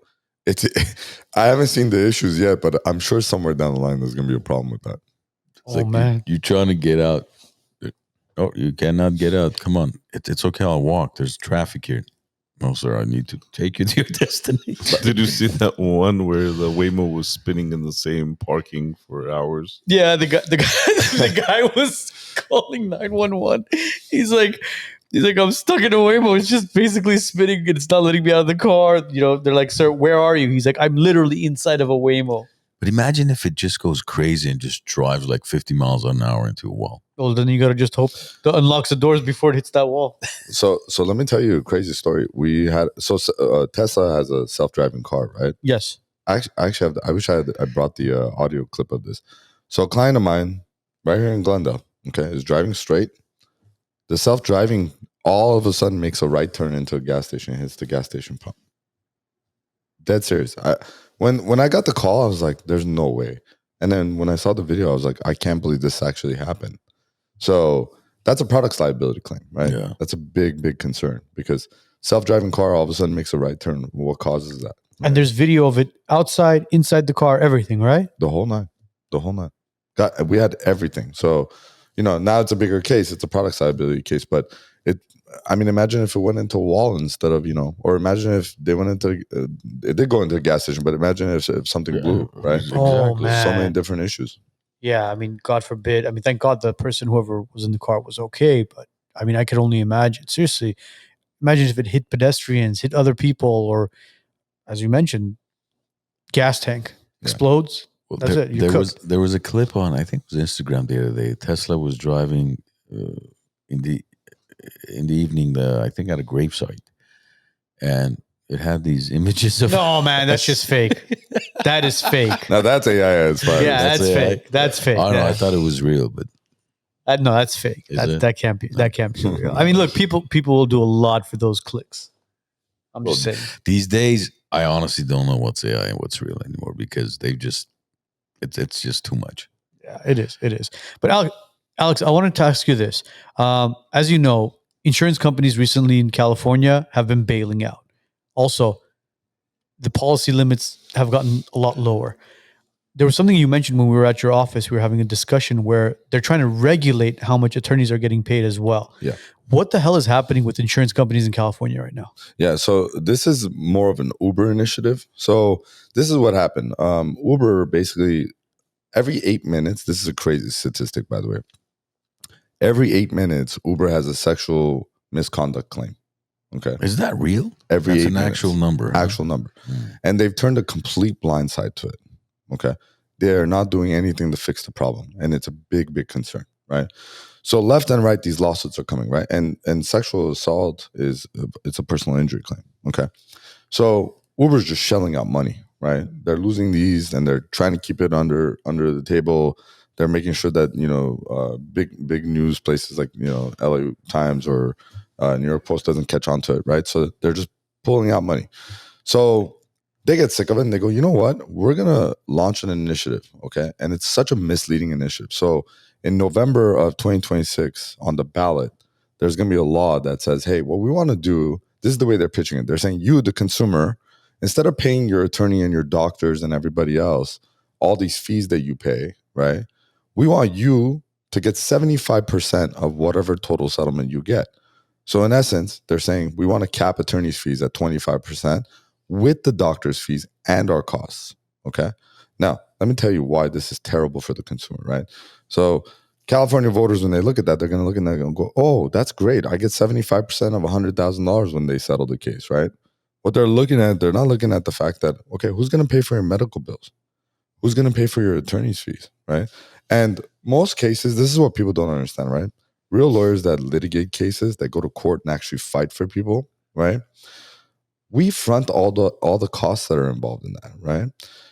I haven't seen the issues yet, but I'm sure somewhere down the line there's going to be a problem with that. It's like man, you're trying to get out. Oh, you cannot get out. Come on, it's okay. I'll walk. There's traffic here. No, sir, I need to take you to your destination. Did you see that one where the Waymo was spinning in the same parking for hours? Yeah, the guy was calling 911. He's like, I'm stuck in a Waymo. It's just basically spinning and it's not letting me out of the car. You know, they're like, sir, where are you? He's like, I'm literally inside of a Waymo. But imagine if it just goes crazy and just drives like 50 miles an hour into a wall. Well, then you got to just hope it unlocks the doors before it hits that wall. So let me tell you a crazy story. Tesla has a self-driving car, right? Yes. I wish I brought the audio clip of this. So a client of mine right here in Glendale, okay, is driving straight. The self-driving all of a sudden makes a right turn into a gas station and hits the gas station pump. Dead serious. When I got the call, I was like, there's no way. And then when I saw the video, I was like, I can't believe this actually happened. So That's a products liability claim, right? Yeah. That's a big concern because self-driving car all of a sudden makes a right turn. What causes that? And there's video of it outside, inside the car, everything, right? The whole nine. We had everything. So, now it's a bigger case. It's a products liability case, but imagine if it went into a wall instead of, or imagine if they went into, it did go into a gas station, but imagine if something blew, right? Oh, man. So many different issues. Yeah, God forbid. Thank God the person, whoever was in the car, was okay. But I could only imagine. Seriously, imagine if it hit pedestrians, hit other people, or, as you mentioned, gas tank explodes. Well, That's it. There was a clip on, I think it was Instagram the other day. Tesla was driving in the evening, I think at a gravesite, and it had these images of. No, man, that's just fake. That is fake. Now that's AI inspired. Yeah, that's fake. That's fake. I don't know. I thought it was real, but no, that's fake. That can't be. That can't be real. Look, people will do a lot for those clicks. I'm just saying. These days, I honestly don't know what's AI and what's real anymore because it's just too much. Yeah, it is. It is. But Alex, I wanted to ask you this. As you know, insurance companies recently in California have been bailing out. Also, the policy limits have gotten a lot lower. There was something you mentioned when we were at your office. We were having a discussion where they're trying to regulate how much attorneys are getting paid as well. Yeah. What the hell is happening with insurance companies in California right now? Yeah, so this is more of an Uber initiative. So this is what happened. Uber basically, every 8 minutes, this is a crazy statistic, by the way. Every 8 minutes, Uber has a sexual misconduct claim. Okay. Is that real? That's an actual number. Actual number. And they've turned a complete blind side to it. Okay. They're not doing anything to fix the problem. And it's a big concern, right? So left and right, these lawsuits are coming, right? And sexual assault it's a personal injury claim. Okay. So Uber's just shelling out money, right? They're losing these and they're trying to keep it under the table. They're making sure that, big news places like, LA Times or New York Post doesn't catch on to it, right? So they're just pulling out money. So they get sick of it and they go, you know what? We're going to launch an initiative, okay? And it's such a misleading initiative. So in November of 2026, on the ballot, there's going to be a law that says, hey, what we want to do, this is the way they're pitching it. They're saying you, the consumer, instead of paying your attorney and your doctors and everybody else all these fees that you pay, right? We want you to get 75% of whatever total settlement you get. So in essence, they're saying we want to cap attorney's fees at 25% with the doctor's fees and our costs, okay? Now, let me tell you why this is terrible for the consumer, right? So California voters, when they look at that, they're going to look at that and go, oh, that's great. I get 75% of $100,000 when they settle the case, right? What they're looking at, they're not looking at the fact that, okay, who's going to pay for your medical bills? Who's going to pay for your attorney's fees, right? And most cases, this is what people don't understand, right? Real lawyers that litigate cases, that go to court and actually fight for people, right? We front all the costs that are involved in that, right?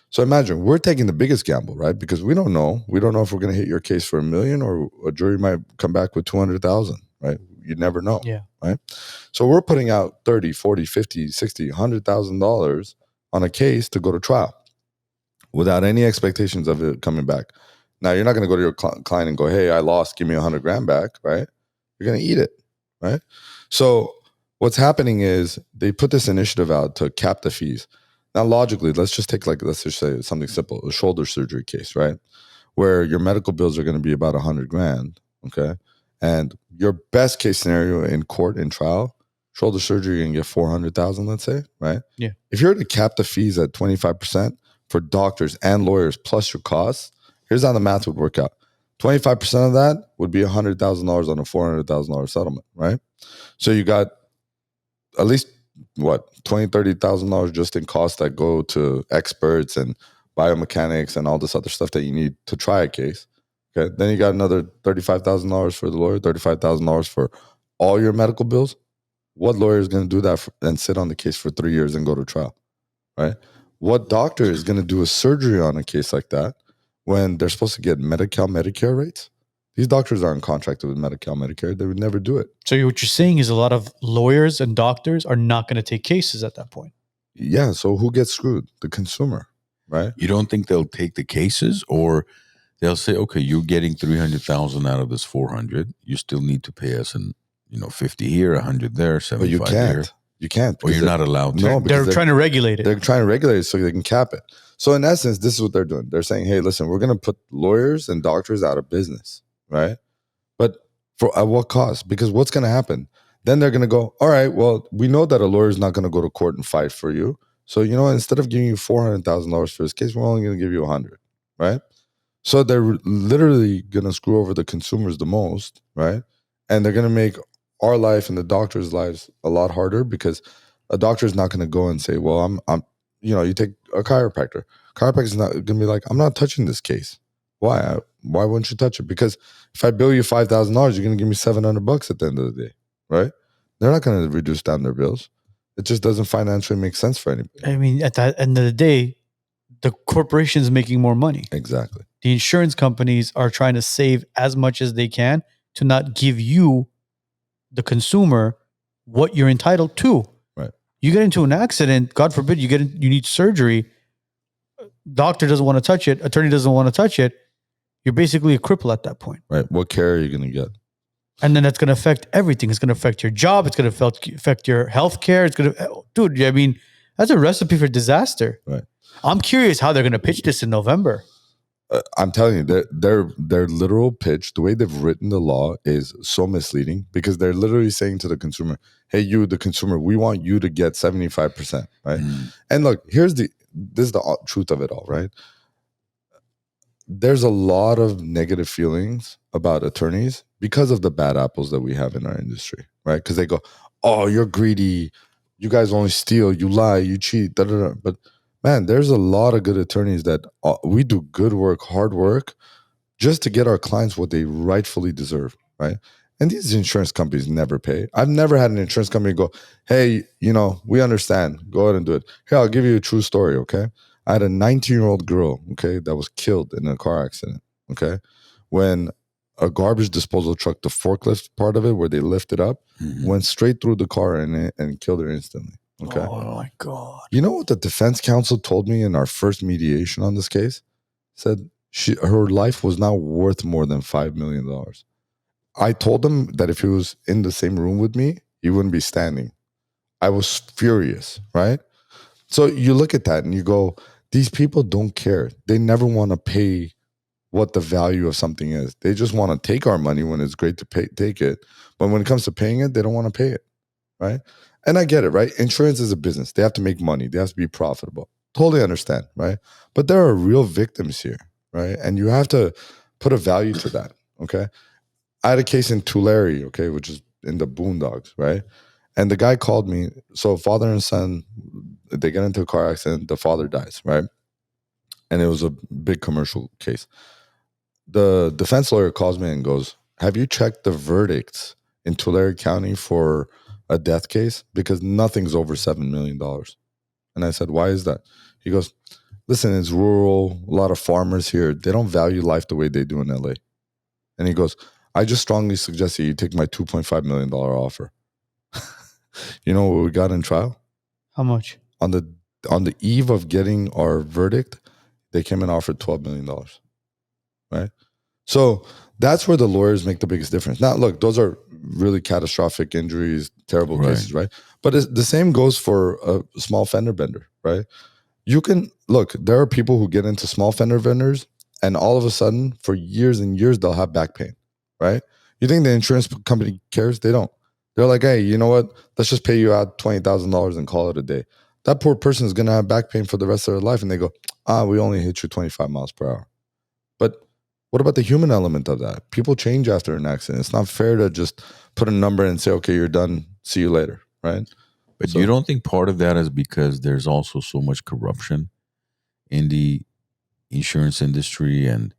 So imagine we're taking the biggest gamble, right? Because we don't know. We don't know if we're going to hit your case for $1 million or a jury might come back with 200,000, right? You never know, right? So we're putting out $30, $40, $50, $60, $100,000 on a case to go to trial without any expectations of it coming back. Now, you're not going to go to your client and go, hey, I lost, give me $100,000 back, right? You're going to eat it, right? So what's happening is they put this initiative out to cap the fees. Now, logically, let's just say something simple, a shoulder surgery case, right? Where your medical bills are going to be about $100,000, okay? And your best case scenario in court, in trial, shoulder surgery, you can get $400,000, let's say, right? Yeah. If you're to cap the fees at 25% for doctors and lawyers plus your costs, here's how the math would work out. 25% of that would be $100,000 on a $400,000 settlement, right? So you got at least $20,000, $30,000 just in costs that go to experts and biomechanics and all this other stuff that you need to try a case. Okay, then you got another $35,000 for the lawyer, $35,000 for all your medical bills. What lawyer is going to do that and sit on the case for 3 years and go to trial, right? What doctor is going to do a surgery on a case like that when they're supposed to get Medi-Cal, Medicare rates? These doctors aren't contracted with Medi-Cal, Medicare. They would never do it. So what you're saying is a lot of lawyers and doctors are not going to take cases at that point. Yeah. So who gets screwed? The consumer, right? You don't think they'll take the cases, or they'll say, okay, you're getting 300,000 out of this 400. You still need to pay us, and 50 here, 100 there, 75 But you here. can't. You can't. Or you're not allowed to. No, because They're trying to regulate it. They're trying to regulate it so they can cap it. So in essence, this is what they're doing. They're saying, hey, listen, we're going to put lawyers and doctors out of business, right? But at what cost? Because what's going to happen? Then they're going to go, all right, well, we know that a lawyer is not going to go to court and fight for you. So, instead of giving you $400,000 for this case, we're only going to give you 100, right? So they're literally going to screw over the consumers the most, right? And they're going to make our life and the doctor's lives a lot harder, because a doctor is not going to go and say, well, I'm you take a chiropractor. Chiropractor is not going to be like, I'm not touching this case. Why? Why wouldn't you touch it? Because if I bill you $5,000, you're going to give me $700 at the end of the day, right? They're not going to reduce down their bills. It just doesn't financially make sense for anybody. I mean, at the end of the day, the corporation is making more money. Exactly. The insurance companies are trying to save as much as they can to not give you, the consumer, what you're entitled to. Right. You get into an accident, God forbid, you need surgery. Doctor doesn't want to touch it. Attorney doesn't want to touch it. You're basically a cripple at that point. Right. What care are you going to get? And then that's going to affect everything. It's going to affect your job. It's going to affect your health care. It's going to, dude, I mean, that's a recipe for disaster. Right. I'm curious how they're going to pitch this in November. I'm telling you, their literal pitch, the way they've written the law is so misleading, because they're literally saying to the consumer, hey, you, the consumer, we want you to get 75%, right? And look, this is the truth of it all, right? There's a lot of negative feelings about attorneys because of the bad apples that we have in our industry, right? Because they go, oh, you're greedy. You guys only steal, you lie, you cheat, da, da, da. But man, there's a lot of good attorneys that we do good work, hard work, just to get our clients what they rightfully deserve, right? And these insurance companies never pay. I've never had an insurance company go, hey, we understand. Go ahead and do it. Here, I'll give you a true story, okay? I had a 19-year-old girl, okay, that was killed in a car accident, okay? When a garbage disposal truck, the forklift part of it, where they lift it up, went straight through the car and killed her instantly, okay? Oh, my God. You know what the defense counsel told me in our first mediation on this case? Said her life was now worth more than $5 million. I told him that if he was in the same room with me, he wouldn't be standing. I was furious, right? So you look at that and you go, these people don't care. They never want to pay what the value of something is. They just want to take our money when it's great to take it. But when it comes to paying it, they don't want to pay it, right? And I get it, right? Insurance is a business. They have to make money. They have to be profitable. Totally understand, right? But there are real victims here, right? And you have to put a value to that, okay? I had a case in Tulare, okay, which is in the boondocks, right? And the guy called me. So father and son, they get into a car accident. The father dies, right? And it was a big commercial case. The defense lawyer calls me and goes, have you checked the verdicts in Tulare County for a death case? Because nothing's over $7 million. And I said, why is that? He goes, listen, it's rural, a lot of farmers here. They don't value life the way they do in LA. And he goes, I just strongly suggest that you take my $2.5 million offer. You know what we got in trial? How much? On the eve of getting our verdict, they came and offered $12 million. Right? So that's where the lawyers make the biggest difference. Now, look, those are really catastrophic injuries, terrible cases, right? But the same goes for a small fender bender, right? You can, look, there are people who get into small fender benders and all of a sudden, for years and years, they'll have back pain, right? You think the insurance company cares? They don't. They're like, hey, you know what? Let's just pay you out $20,000 and call it a day. That poor person is going to have back pain for the rest of their life. And they go, we only hit you 25 miles per hour. But what about the human element of that? People change after an accident. It's not fair to just put a number and say, okay, you're done. See you later, right? But you don't think part of that is because there's also so much corruption in the insurance industry and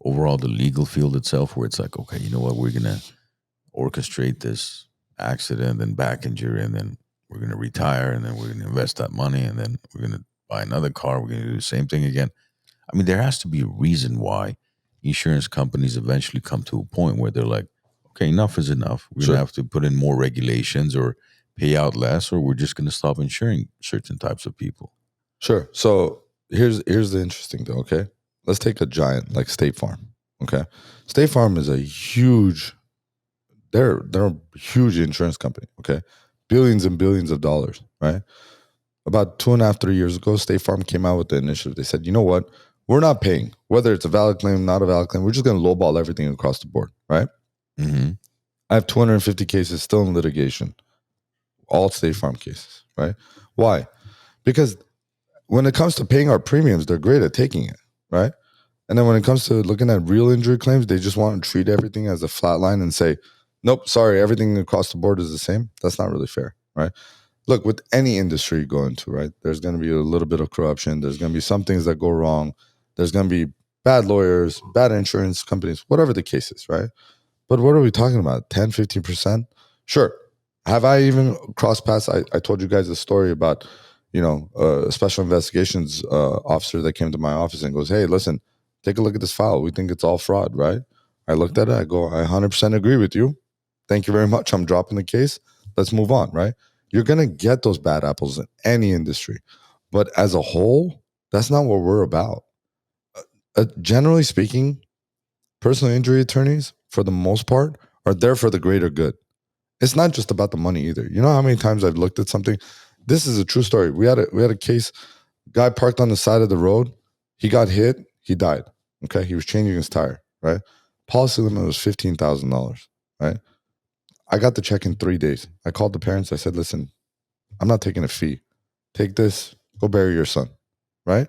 overall the legal field itself, where it's like, okay, you know what? We're going to orchestrate this accident and back injury, and then we're going to retire, and then we're going to invest that money, and then we're going to buy another car. We're going to do the same thing again. I mean, there has to be a reason why insurance companies eventually come to a point where they're like, okay, enough is enough. We're going to have to put in more regulations or pay out less, or we're just going to stop insuring certain types of people. Sure. So here's the interesting thing, okay? let's take a giant like State Farm. Okay, State Farm is a huge. They're a huge insurance company. Okay, billions and billions of dollars. Right. About 2.5, 3 years ago, State Farm came out with the initiative. They said, you know what? We're not paying, whether it's a valid claim, not a valid claim. We're just going to lowball everything across the board, right? Mm-hmm. I have 250 cases still in litigation, all State Farm cases, right? Why? Because when it comes to paying our premiums, they're great at taking it, right? And then when it comes to looking at real injury claims, they just want to treat everything as a flat line and say, nope, sorry, everything across the board is the same. That's not really fair, right? Look, with any industry you go into, right, there's going to be a little bit of corruption. There's going to be some things that go wrong. There's going to be bad lawyers, bad insurance companies, whatever the case is, right? But what are we talking about? 10, 15%? Sure. Have I even crossed paths? I told you guys a story about, a special investigations officer that came to my office and goes, hey, listen, take a look at this file. We think it's all fraud, right? I looked at it. I go, I 100% agree with you. Thank you very much. I'm dropping the case. Let's move on, right? You're going to get those bad apples in any industry. But as a whole, that's not what we're about. Generally speaking, personal injury attorneys, for the most part, are there for the greater good. It's not just about the money either. You know how many times I've looked at something? This is a true story. We had a case, guy parked on the side of the road. He got hit. He died. Okay. He was changing his tire, right? Policy limit was $15,000, right? I got the check in 3 days. I called the parents. I said, listen, I'm not taking a fee. Take this, go bury your son, right?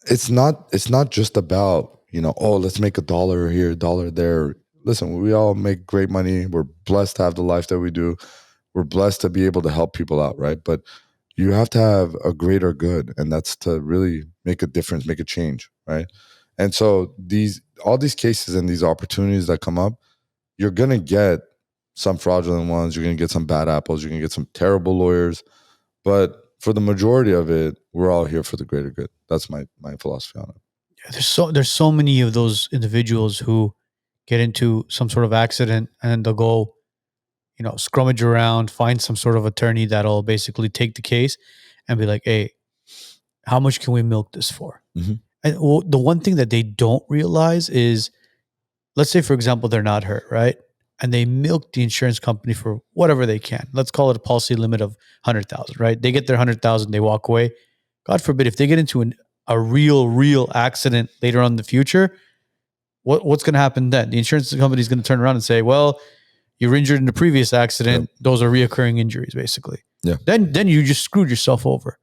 It's not just about, let's make $1 here, $1 there. Listen, we all make great money. We're blessed to have the life that we do. We're blessed to be able to help people out, right? But you have to have a greater good, and that's to really make a difference, make a change, right? And so all these cases and these opportunities that come up, you're going to get some fraudulent ones. You're going to get some bad apples. You're going to get some terrible lawyers. But for the majority of it, we're all here for the greater good. That's my philosophy on it. Yeah, there's so many of those individuals who get into some sort of accident and they'll go, scrummage around, find some sort of attorney that'll basically take the case and be like, hey, how much can we milk this for? Mm-hmm. And the one thing that they don't realize is, let's say, for example, they're not hurt, right? And they milk the insurance company for whatever they can. Let's call it a policy limit of 100,000, right? They get their 100,000, they walk away. God forbid, if they get into a real accident later on in the future, what's going to happen then? The insurance company is going to turn around and say, well, you were injured in the previous accident. Yep. Those are reoccurring injuries, basically. Yeah. Then you just screwed yourself over.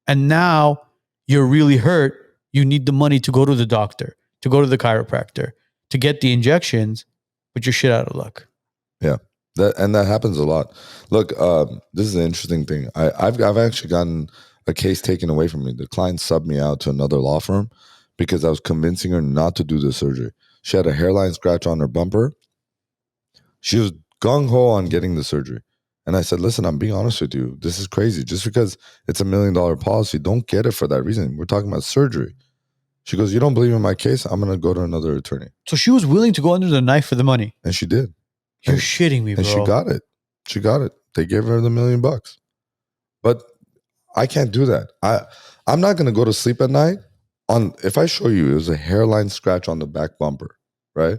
And now you're really hurt. You need the money to go to the doctor, to go to the chiropractor, to get the injections, but you're shit out of luck. Yeah. That happens a lot. Look, this is an interesting thing. I've actually gotten a case taken away from me. The client subbed me out to another law firm because I was convincing her not to do the surgery. She had a hairline scratch on her bumper. She was gung-ho on getting the surgery. And I said, listen, I'm being honest with you. This is crazy. Just because it's $1 million policy, don't get it for that reason. We're talking about surgery. She goes, you don't believe in my case? I'm going to go to another attorney. So she was willing to go under the knife for the money. And she did. You're shitting me, bro. And she got it. She got it. They gave her the $1 million. But I can't do that. I'm not going to go to sleep at night if I show you it was a hairline scratch on the back bumper, right?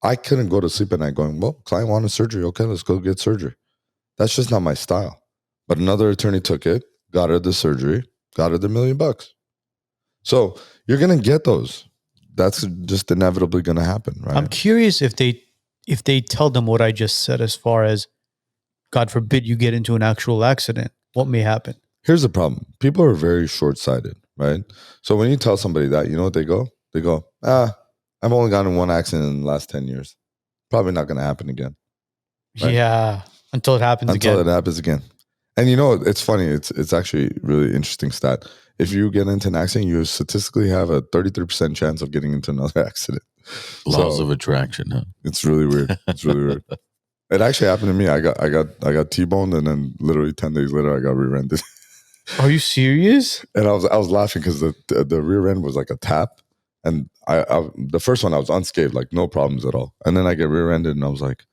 I couldn't go to sleep at night going, well, client wanted surgery. Okay, let's go get surgery. That's just not my style. But another attorney took it, got her the surgery, got her the $1 million. So you're going to get those. That's just inevitably going to happen, right? I'm curious if they tell them what I just said, as far as, God forbid, you get into an actual accident, what may happen? Here's the problem. People are very short-sighted, right? So when you tell somebody that, you know what they go? They go, I've only gotten in one accident in the last 10 years. Probably not going to happen again. Right? Yeah, until it happens again. Until it happens again. And it's funny. It's actually really interesting stat. If you get into an accident, you statistically have a 33% chance of getting into another accident. Laws of attraction, huh? It's really weird. It's really weird. It actually happened to me. I got T-boned, and then literally 10 days later, I got rear-ended. Are you serious? And I was laughing because the rear end was like a tap. And I the first one I was unscathed, like no problems at all. And then I get rear-ended and I was like,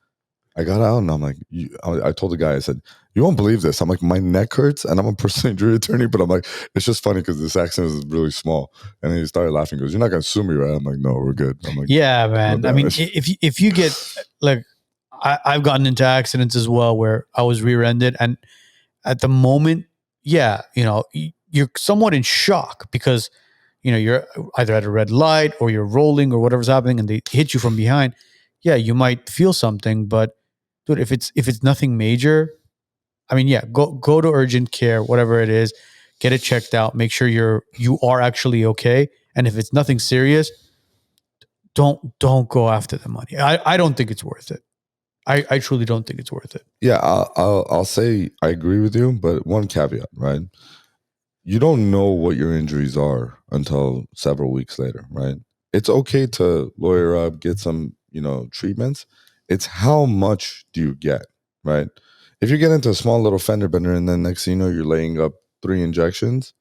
I got out and I'm like, I told the guy, I said, you won't believe this. I'm like, my neck hurts and I'm a personal injury attorney, but I'm like, it's just funny because this accident is really small. And then he started laughing. He goes, you're not going to sue me, right? I'm like, no, we're good. I'm like, yeah, man. no I mean, damage. if you get like, I've gotten into accidents as well where I was rear-ended, and at the moment, yeah, you know, you're somewhat in shock because, you know, you're either at a red light or you're rolling or whatever's happening and they hit you from behind. Yeah, you might feel something, but dude, if it's nothing major, I mean, yeah, go to urgent care, whatever it is, get it checked out, make sure you are actually okay. And if it's nothing serious, don't go after the money. I don't think it's worth it. I truly don't think it's worth it. Yeah, I'll say I agree with you, but one caveat, right? You don't know what your injuries are until several weeks later, right? It's okay to lawyer up, get some, you know, treatments. It's how much do you get, right? If you get into a small little fender bender and then next thing you know, you're laying up 3 injections,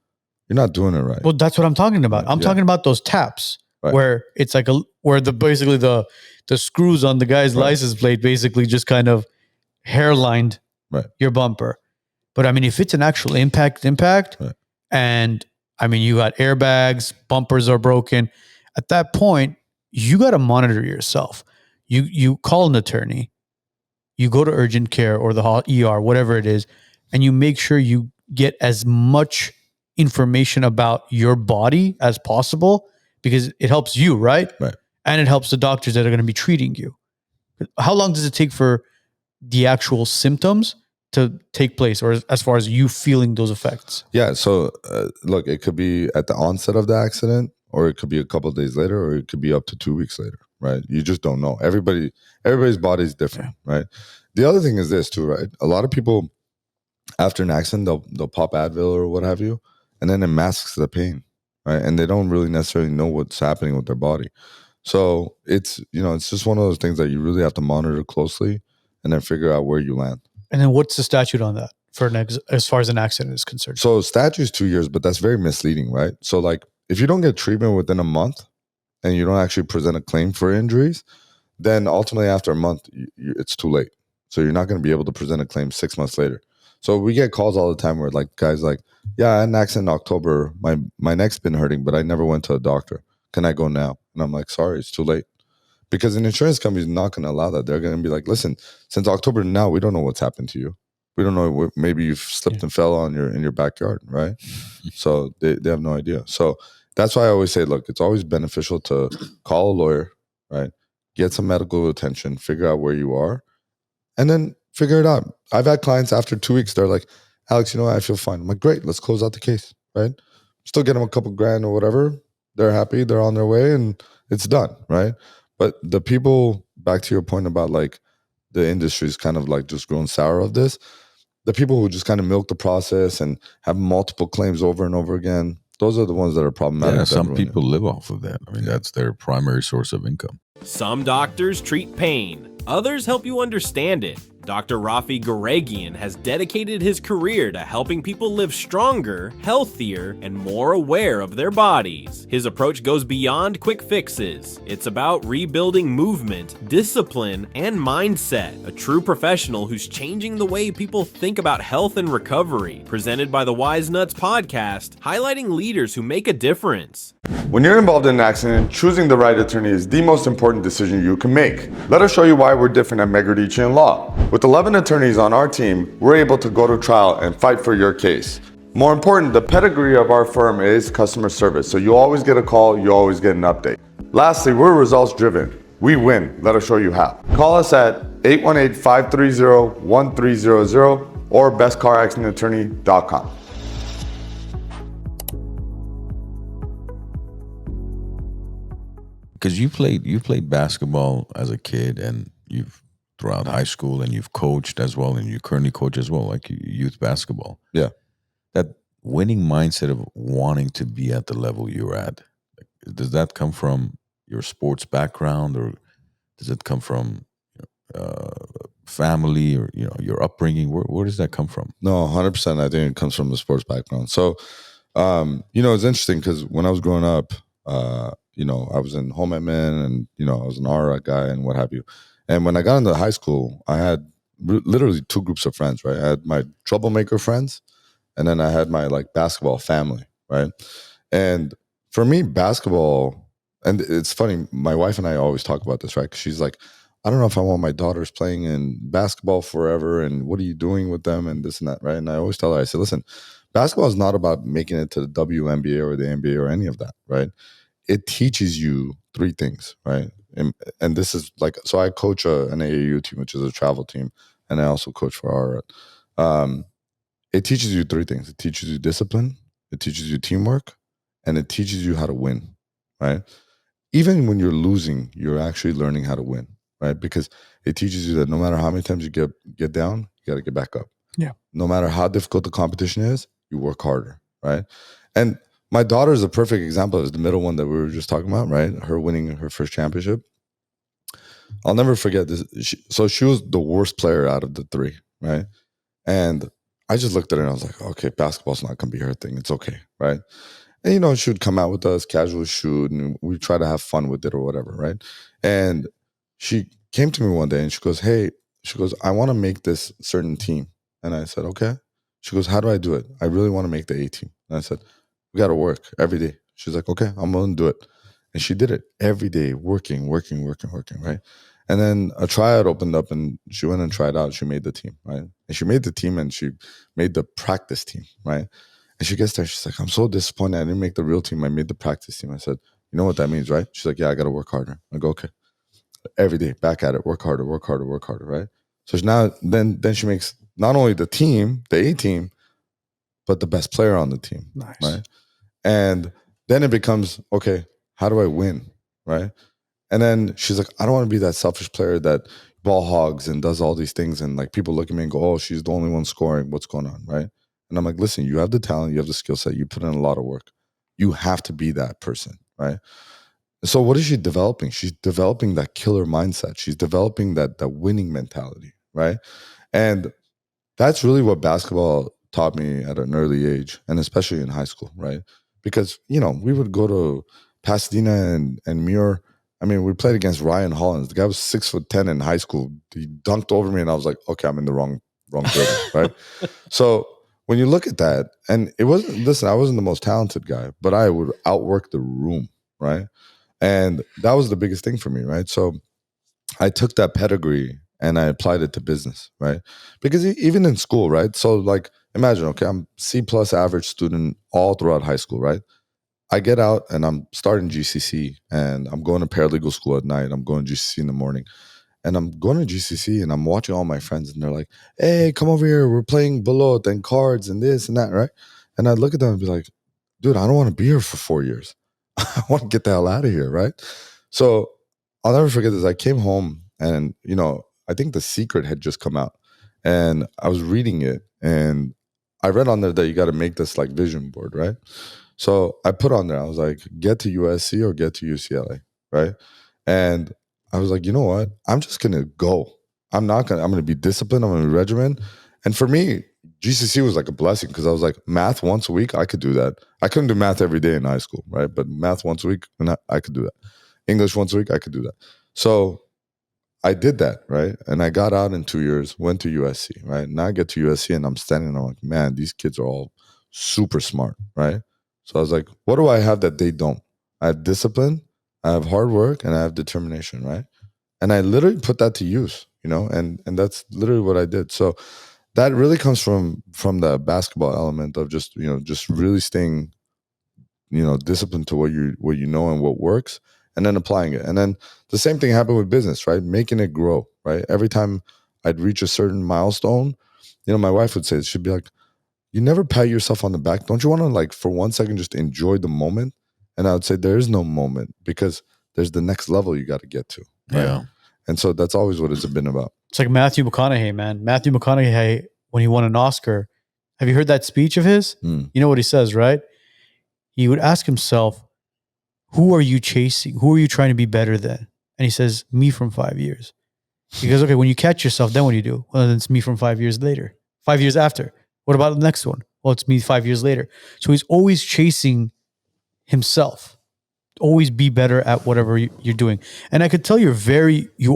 you're not doing it right. Well, that's what I'm talking about. I'm talking about those taps where it's like where basically the screws on the guy's license plate basically just kind of hairlined your bumper. But I mean, if it's an actual impact, and I mean, you got airbags, bumpers are broken, at that point, you got to monitor yourself. You call an attorney, you go to urgent care or the ER, whatever it is, and you make sure you get as much information about your body as possible because it helps you, right? And it helps the doctors that are going to be treating you. How long does it take for the actual symptoms to take place, or as far as you feeling those effects? Yeah. So look, it could be at the onset of the accident, or it could be a couple of days later, or it could be up to 2 weeks later, right? You just don't know. Everybody's body is different, right? The other thing is this too, right? A lot of people after an accident, they'll pop Advil or what have you, and then it masks the pain, right? And they don't really necessarily know what's happening with their body. So it's, you know, it's just one of those things that you really have to monitor closely and then figure out where you land. And then what's the statute on that for as far as an accident is concerned? So statute is 2 years, but that's very misleading, right? So like if you don't get treatment within a month and you don't actually present a claim for injuries, then ultimately after a month, it's too late. So you're not going to be able to present a claim 6 months later. So we get calls all the time where like guys like, yeah, I had an accident in October. My neck's been hurting, but I never went to a doctor. Can I go now? And I'm like, sorry, it's too late. Because an insurance company is not going to allow that. They're going to be like, listen, since October to now, we don't know what's happened to you. We don't know. Maybe you've slipped and fell in your backyard, right? So they have no idea. So that's why I always say, look, it's always beneficial to call a lawyer, right? Get some medical attention, figure out where you are, and then figure it out. I've had clients after 2 weeks, they're like, Alex, you know what? I feel fine. I'm like, great, let's close out the case, right? Still get them a couple grand or whatever. They're happy, they're on their way, and it's done, right? But the people, back to your point about like the industry's kind of like just grown sour of this, the people who just kind of milk the process and have multiple claims over and over again, those are the ones that are problematic. Yeah, some people live off of that. I mean, that's their primary source of income. Some doctors treat pain, others help you understand it. Dr. Rafi Gureghian has dedicated his career to helping people live stronger, healthier, and more aware of their bodies. His approach goes beyond quick fixes. It's about rebuilding movement, discipline, and mindset. A true professional who's changing the way people think about health and recovery. Presented by the Wisenuts Podcast, highlighting leaders who make a difference. When you're involved in an accident, choosing the right attorney is the most important decision you can make. Let us show you why we're different at Megeredchian Law. With 11 attorneys on our team, we're able to go to trial and fight for your case. More important, the pedigree of our firm is customer service, so you always get a call, you always get an update. Lastly, we're results driven. We win. Let us show you how. Call us at 818-530-1300 or bestcaraccidentattorney.com. Because you played basketball as a kid, and you've throughout high school, and you've coached as well, and you currently coach as well, like youth basketball. Yeah. That winning mindset of wanting to be at the level you're at, does that come from your sports background, or does it come from family, or your upbringing? Where does that come from? No, 100%. I think it comes from the sports background. So, it's interesting because when I was growing up, I was in home admin, and I was an RA guy and what have you. And when I got into high school, I had literally two groups of friends, right? I had my troublemaker friends, and then I had my like basketball family, right? And for me, basketball, and it's funny, my wife and I always talk about this, right? 'Cause she's like, I don't know if I want my daughters playing in basketball forever, and what are you doing with them, and this and that, right? And I always tell her, I said, listen, basketball is not about making it to the WNBA or the NBA or any of that, right? It teaches you three things, right? And this is like, so I coach an AAU team, which is a travel team, and I also coach for our. It teaches you three things. It teaches you discipline, it teaches you teamwork, and it teaches you how to win, right? Even when you're losing, you're actually learning how to win, right? Because it teaches you that no matter how many times you get down, you got to get back up. Yeah. No matter how difficult the competition is, you work harder, right? And my daughter is a perfect example. Is the middle one that we were just talking about, right? Her winning her first championship. I'll never forget this. So she was the worst player out of the three, right? And I just looked at her and I was like, okay, basketball's not going to be her thing. It's okay, right? And, you know, she would come out with us, casual shoot, and we try to have fun with it or whatever, right? And she came to me one day and she goes, hey, I want to make this certain team. And I said, okay. She goes, how do I do it? I really want to make the A team. And I said, we got to work every day. She's like, okay, I'm going to do it. And she did it every day, working, right? And then a tryout opened up and she went and tried out. She made the team, right? And she made the team and she made the practice team, right? And she gets there. She's like, I'm so disappointed. I didn't make the real team. I made the practice team. I said, you know what that means, right? She's like, yeah, I got to work harder. I go, okay. Every day, back at it, work harder, right? So now, then she makes not only the team, the A team, but the best player on the team, Nice. right? And then it becomes, okay, how do I win, right? And then she's like, I don't want to be that selfish player that ball hogs and does all these things. And like people look at me and go, oh, she's the only one scoring. What's going on, right? And I'm like, listen, you have the talent, you have the skill set, you put in a lot of work. You have to be that person, right? So what is she developing? She's developing that killer mindset. She's developing that winning mentality, right? And that's really what basketball taught me at an early age, and especially in high school, right? Because, you know, we would go to Pasadena and Muir. I mean, we played against Ryan Hollins. The guy was 6'10" in high school. He dunked over me, and I was like, okay, I'm in the wrong building, right? So when you look at that, and it wasn't, listen, I wasn't the most talented guy, but I would outwork the room, right? And that was the biggest thing for me, right? So I took that pedigree and I applied it to business, right? Because even in school, right? So like, imagine, okay, I'm C+ average student all throughout high school, right? I get out and I'm starting GCC and I'm going to paralegal school at night. I'm going to GCC in the morning. And I'm going to GCC and I'm watching all my friends and they're like, hey, come over here. We're playing Balot and cards and this and that, right? And I look at them and be like, dude, I don't want to be here for 4 years. I want to get the hell out of here, right? So I'll never forget this. I came home and, you know, I think The Secret had just come out and I was reading it and I read on there that you got to make this like vision board, right? So I put on there, I was like, get to USC or get to UCLA, right? And I was like, you know what? I'm just going to go. I'm going to be disciplined. I'm going to be regimented. And for me, GCC was like a blessing because I was like, math once a week, I could do that. I couldn't do math every day in high school, right? But math once a week, and I could do that. English once a week, I could do that. So I did that, right? And I got out in 2 years, went to USC, right? Now I get to USC and I'm standing there like, man, these kids are all super smart, right? So I was like, what do I have that they don't? I have discipline, I have hard work, and I have determination, right? And I literally put that to use, you know, and that's literally what I did. So that really comes from the basketball element of just, you know, just really staying, you know, disciplined to what you know and what works, and then applying it. And then the same thing happened with business, right? Making it grow, right? Every time I'd reach a certain milestone, you know, my wife would say, she'd be like, you never pat yourself on the back. Don't you want to like for 1 second just enjoy the moment? And I would say there is no moment because there's the next level you got to get to. Right? Yeah. And so that's always what it's been about. It's like Matthew McConaughey, man. Matthew McConaughey, when he won an Oscar, have you heard that speech of his? You know what he says, right? He would ask himself, who are you chasing? Who are you trying to be better than? And he says, me from 5 years. He goes, okay, when you catch yourself, then what do you do? Well, then it's me from 5 years later. 5 years after. What about the next one? Well, it's me 5 years later. So he's always chasing himself. always be better at whatever you're doing. And I could tell you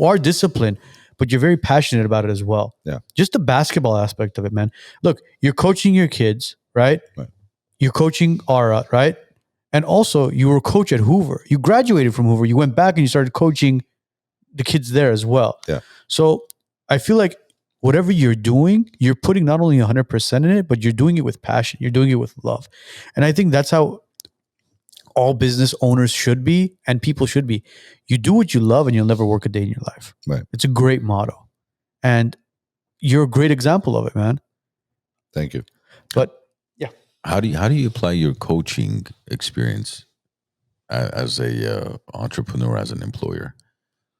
are disciplined, but you're very passionate about it as well. Yeah. Just the basketball aspect of it, man. Look, you're coaching your kids, right? Right. You're coaching Ara, right? And also you were a coach at Hoover. You graduated from Hoover. You went back and you started coaching the kids there as well. Yeah. So I feel like whatever you're doing, you're putting not only 100% in it, but you're doing it with passion. You're doing it with love. And I think that's how all business owners should be and people should be. You do what you love and you'll never work a day in your life. Right. It's a great motto. And you're a great example of it, man. Thank you. But How do you apply your coaching experience as a entrepreneur, as an employer?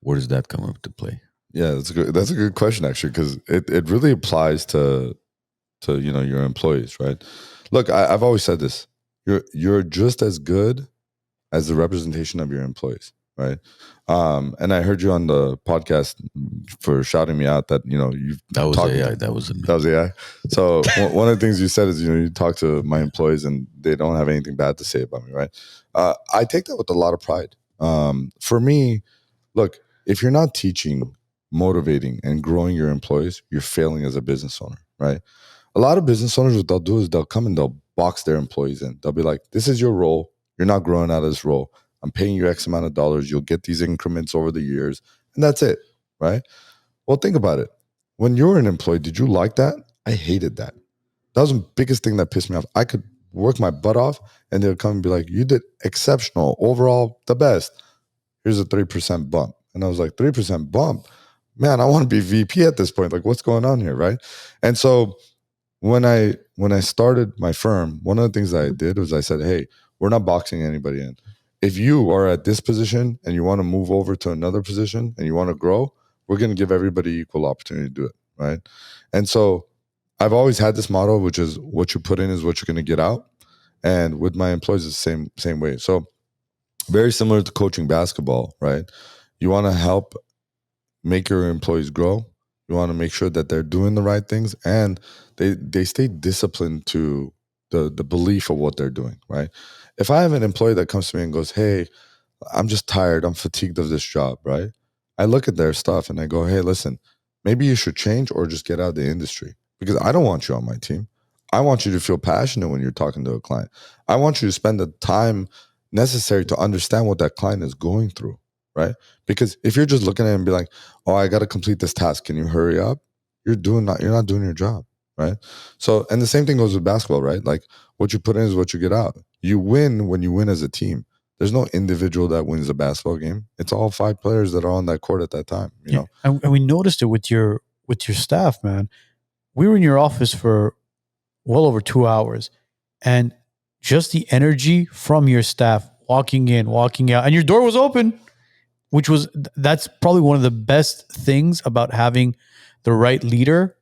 Where does that come up to play? Yeah, that's a good question, actually, because it really applies to your employees, right? Look, I've always said this. You're just as good as the representation of your employees, right? And I heard you on the podcast for shouting me out that That was AI. That was AI. So one of the things you said is you talk to my employees and they don't have anything bad to say about me, right? I take that with a lot of pride. For me, look, if you're not teaching, motivating, and growing your employees, you're failing as a business owner, right? A lot of business owners, what they'll do is they'll come and they'll box their employees in. They'll be like, this is your role. You're not growing out of this role. I'm paying you X amount of dollars. You'll get these increments over the years. And that's it, right? Well, think about it. When you were an employee, did you like that? I hated that. That was the biggest thing that pissed me off. I could work my butt off and they would come and be like, you did exceptional. Overall, the best. Here's a 3% bump. And I was like, 3% bump? Man, I want to be VP at this point. Like, what's going on here, right? And so when I started my firm, one of the things that I did was I said, hey, we're not boxing anybody in. If you are at this position and you want to move over to another position and you want to grow, we're going to give everybody equal opportunity to do it, right? And so I've always had this motto, which is what you put in is what you're going to get out. And with my employees, it's the same way. So very similar to coaching basketball, right? You want to help make your employees grow. You want to make sure that they're doing the right things and they stay disciplined to the belief of what they're doing, right? If I have an employee that comes to me and goes, hey, I'm just tired, I'm fatigued of this job, right? I look at their stuff and I go, hey, listen, maybe you should change or just get out of the industry because I don't want you on my team. I want you to feel passionate when you're talking to a client. I want you to spend the time necessary to understand what that client is going through, right? Because if you're just looking at it and be like, oh, I got to complete this task, can you hurry up? You're not doing your job, right? So, and the same thing goes with basketball, right? Like what you put in is what you get out. You win when you win as a team. There's no individual that wins a basketball game. It's all 5 players that are on that court at that time, you know? And we noticed it with your staff, man. We were in your office for well over 2 hours and just the energy from your staff walking in, walking out, and your door was open, that's probably one of the best things about having the right leader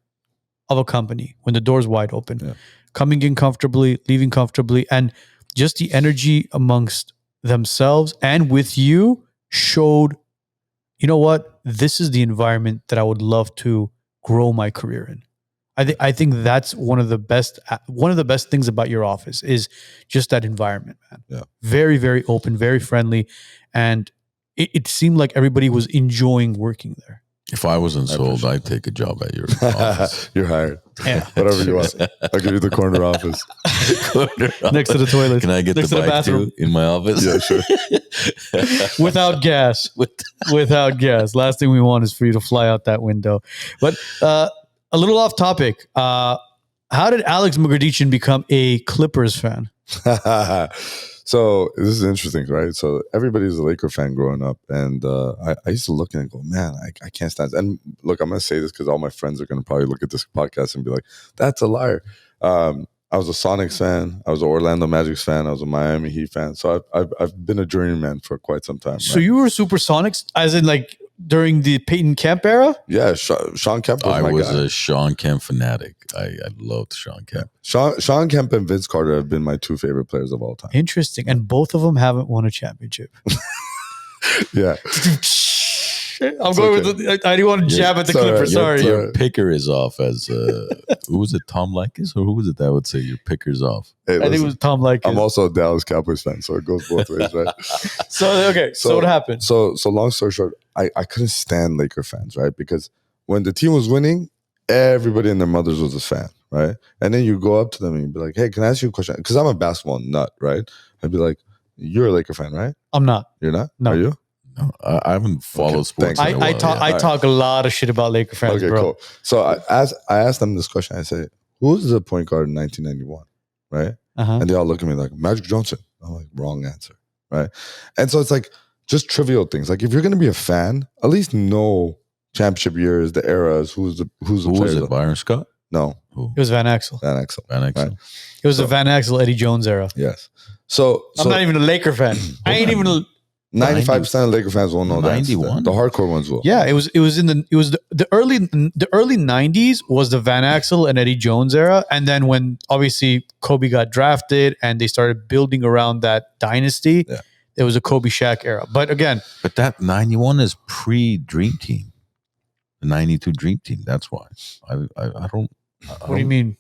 of a company when the door's wide open, coming in comfortably, leaving comfortably, and just the energy amongst themselves and with you showed, you know what, this is the environment that I would love to grow my career in. I think that's one of the best things about your office is just that environment, man. Yeah. Very, very open, very friendly. And it seemed like everybody was enjoying working there. If I wasn't sold, I'd take a job at your office. You're hired. Yeah. Whatever you want. I'll give you the corner office. Next to the toilet. Can I get Next the to bike too in my office? Yeah, sure. Without gas. Without gas. Last thing we want is for you to fly out that window. But a little off topic. How did Alex Megeredchian become a Clippers fan? So this is interesting, right? So everybody's a Laker fan growing up. And I used to look and go, man, I can't stand it. And look, I'm going to say this because all my friends are going to probably look at this podcast and be like, that's a liar. I was a Sonics fan. I was an Orlando Magic fan. I was a Miami Heat fan. So I've been a journeyman for quite some time. So you were Supersonics as in like during the Peyton Kemp era? Yeah, Sean Kemp was my guy. I was a Sean Kemp fanatic. I loved Sean Kemp. Sean Kemp and Vince Carter have been my 2 favorite players of all time. Interesting. And both of them haven't won a championship. Yeah. I'm going with I didn't want to jab at the Clippers. Sorry. Your picker is off as who was it? Tom Likas, or who was it that would say your picker's off? Hey, I think it was Tom Likas. I'm also a Dallas Cowboys fan, so it goes both ways, right? So what happened? So long story short, I couldn't stand Laker fans, right? Because when the team was winning, everybody and their mothers was a fan, right? And then you go up to them and you'd be like, hey, can I ask you a question? Because I'm a basketball nut, right? I'd be like, you're a Laker fan, right? I'm not. You're not? No. Are you? No, I haven't followed sports. thanks. In a while, I talk a lot of shit about Laker fans, Okay, bro. cool. So I asked them this question. I say, who was the point guard in 1991, right? Uh-huh. And they all look at me like, Magic Johnson. I'm like, wrong answer, right? And so it's like just trivial things. Like if you're going to be a fan, at least know championship years, the eras, who was it? Byron Scott? No. Who? It was Van Exel. Van Exel. Van Exel. Right. It was the Van Exel, Eddie Jones era. Yes. So I'm not even a Laker fan. I ain't even. 95% of Laker fans won't know that. 91? The hardcore ones will. Yeah, it was the early 90s was the Van Exel and Eddie Jones era, and then when obviously Kobe got drafted and they started building around that dynasty, there was a Kobe Shaq era. But again, that 91 is pre-Dream Team, the 92 Dream Team. That's why I don't. What do you mean?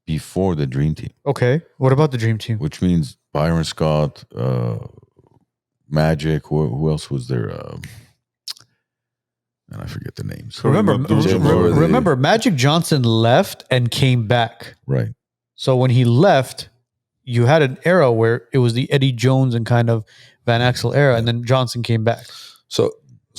Before the Dream Team. Okay, what about the Dream Team? Which means Byron Scott, Magic. Who else was there? And I forget the names. Remember, Magic Johnson left and came back. Right. So when he left, you had an era where it was the Eddie Jones and kind of Van Exel era, and then Johnson came back. So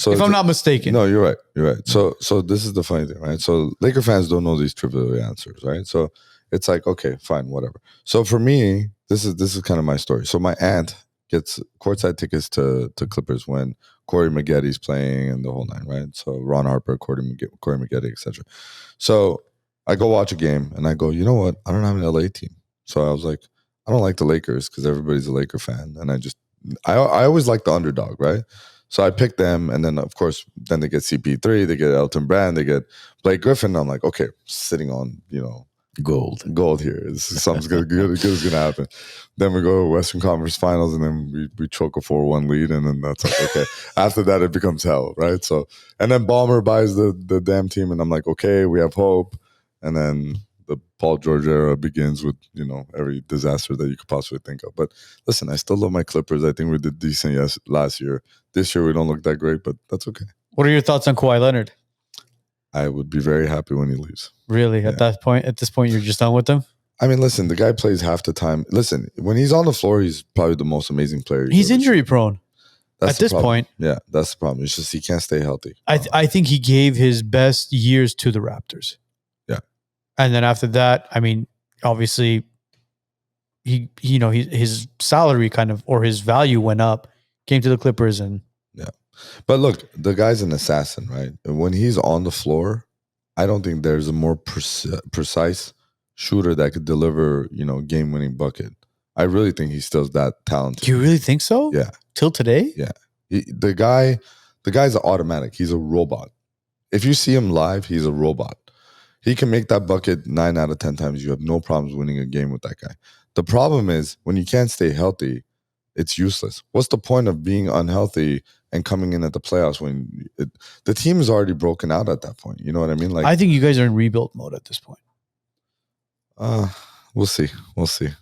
if I'm not mistaken. No, you're right. You're right. So this is the funny thing, right? So Laker fans don't know these trivial answers, right? So it's like, okay, fine, whatever. So for me, this is kind of my story. So my aunt gets courtside tickets to Clippers when Corey Maggetti's playing and the whole nine, right? So Ron Harper, Corey Maggetti, etc. So I go watch a game and I go, you know what? I don't have an LA team. So I was like, I don't like the Lakers because everybody's a Laker fan. And I always like the underdog, right? So I picked them, and then of course, then they get CP3, they get Elton Brand, they get Blake Griffin. I'm like, okay, sitting on gold here. Something's good is gonna happen. Then we go to Western Conference Finals, and then we choke a 4-1 lead, and then that's like, okay. After that, it becomes hell, right? So, and then Ballmer buys the damn team, and I'm like, okay, we have hope. And then the Paul George era begins with, every disaster that you could possibly think of. But listen, I still love my Clippers. I think we did decent last year. This year we don't look that great, but that's okay. What are your thoughts on Kawhi Leonard? I would be very happy when he leaves. Really? At this point, you're just done with him? I mean, listen, the guy plays half the time. Listen, when he's on the floor, he's probably the most amazing player. He's injury prone. At this point. Yeah, that's the problem. It's just he can't stay healthy. I think he gave his best years to the Raptors. Yeah. And then after that, I mean, obviously, his salary kind of, or his value went up, came to the Clippers and... Yeah. But look, the guy's an assassin, right? And when he's on the floor, I don't think there's a more precise shooter that could deliver, game-winning bucket. I really think he's still that talented. You really think so? Yeah. Till today? Yeah. The guy's an automatic. He's a robot. If you see him live, he's a robot. He can make that bucket 9 out of 10 times. You have no problems winning a game with that guy. The problem is when you can't stay healthy, it's useless. What's the point of being unhealthy and coming in at the playoffs when the team is already broken out at that point? You know what I mean? Like, I think you guys are in rebuild mode at this point. We'll see.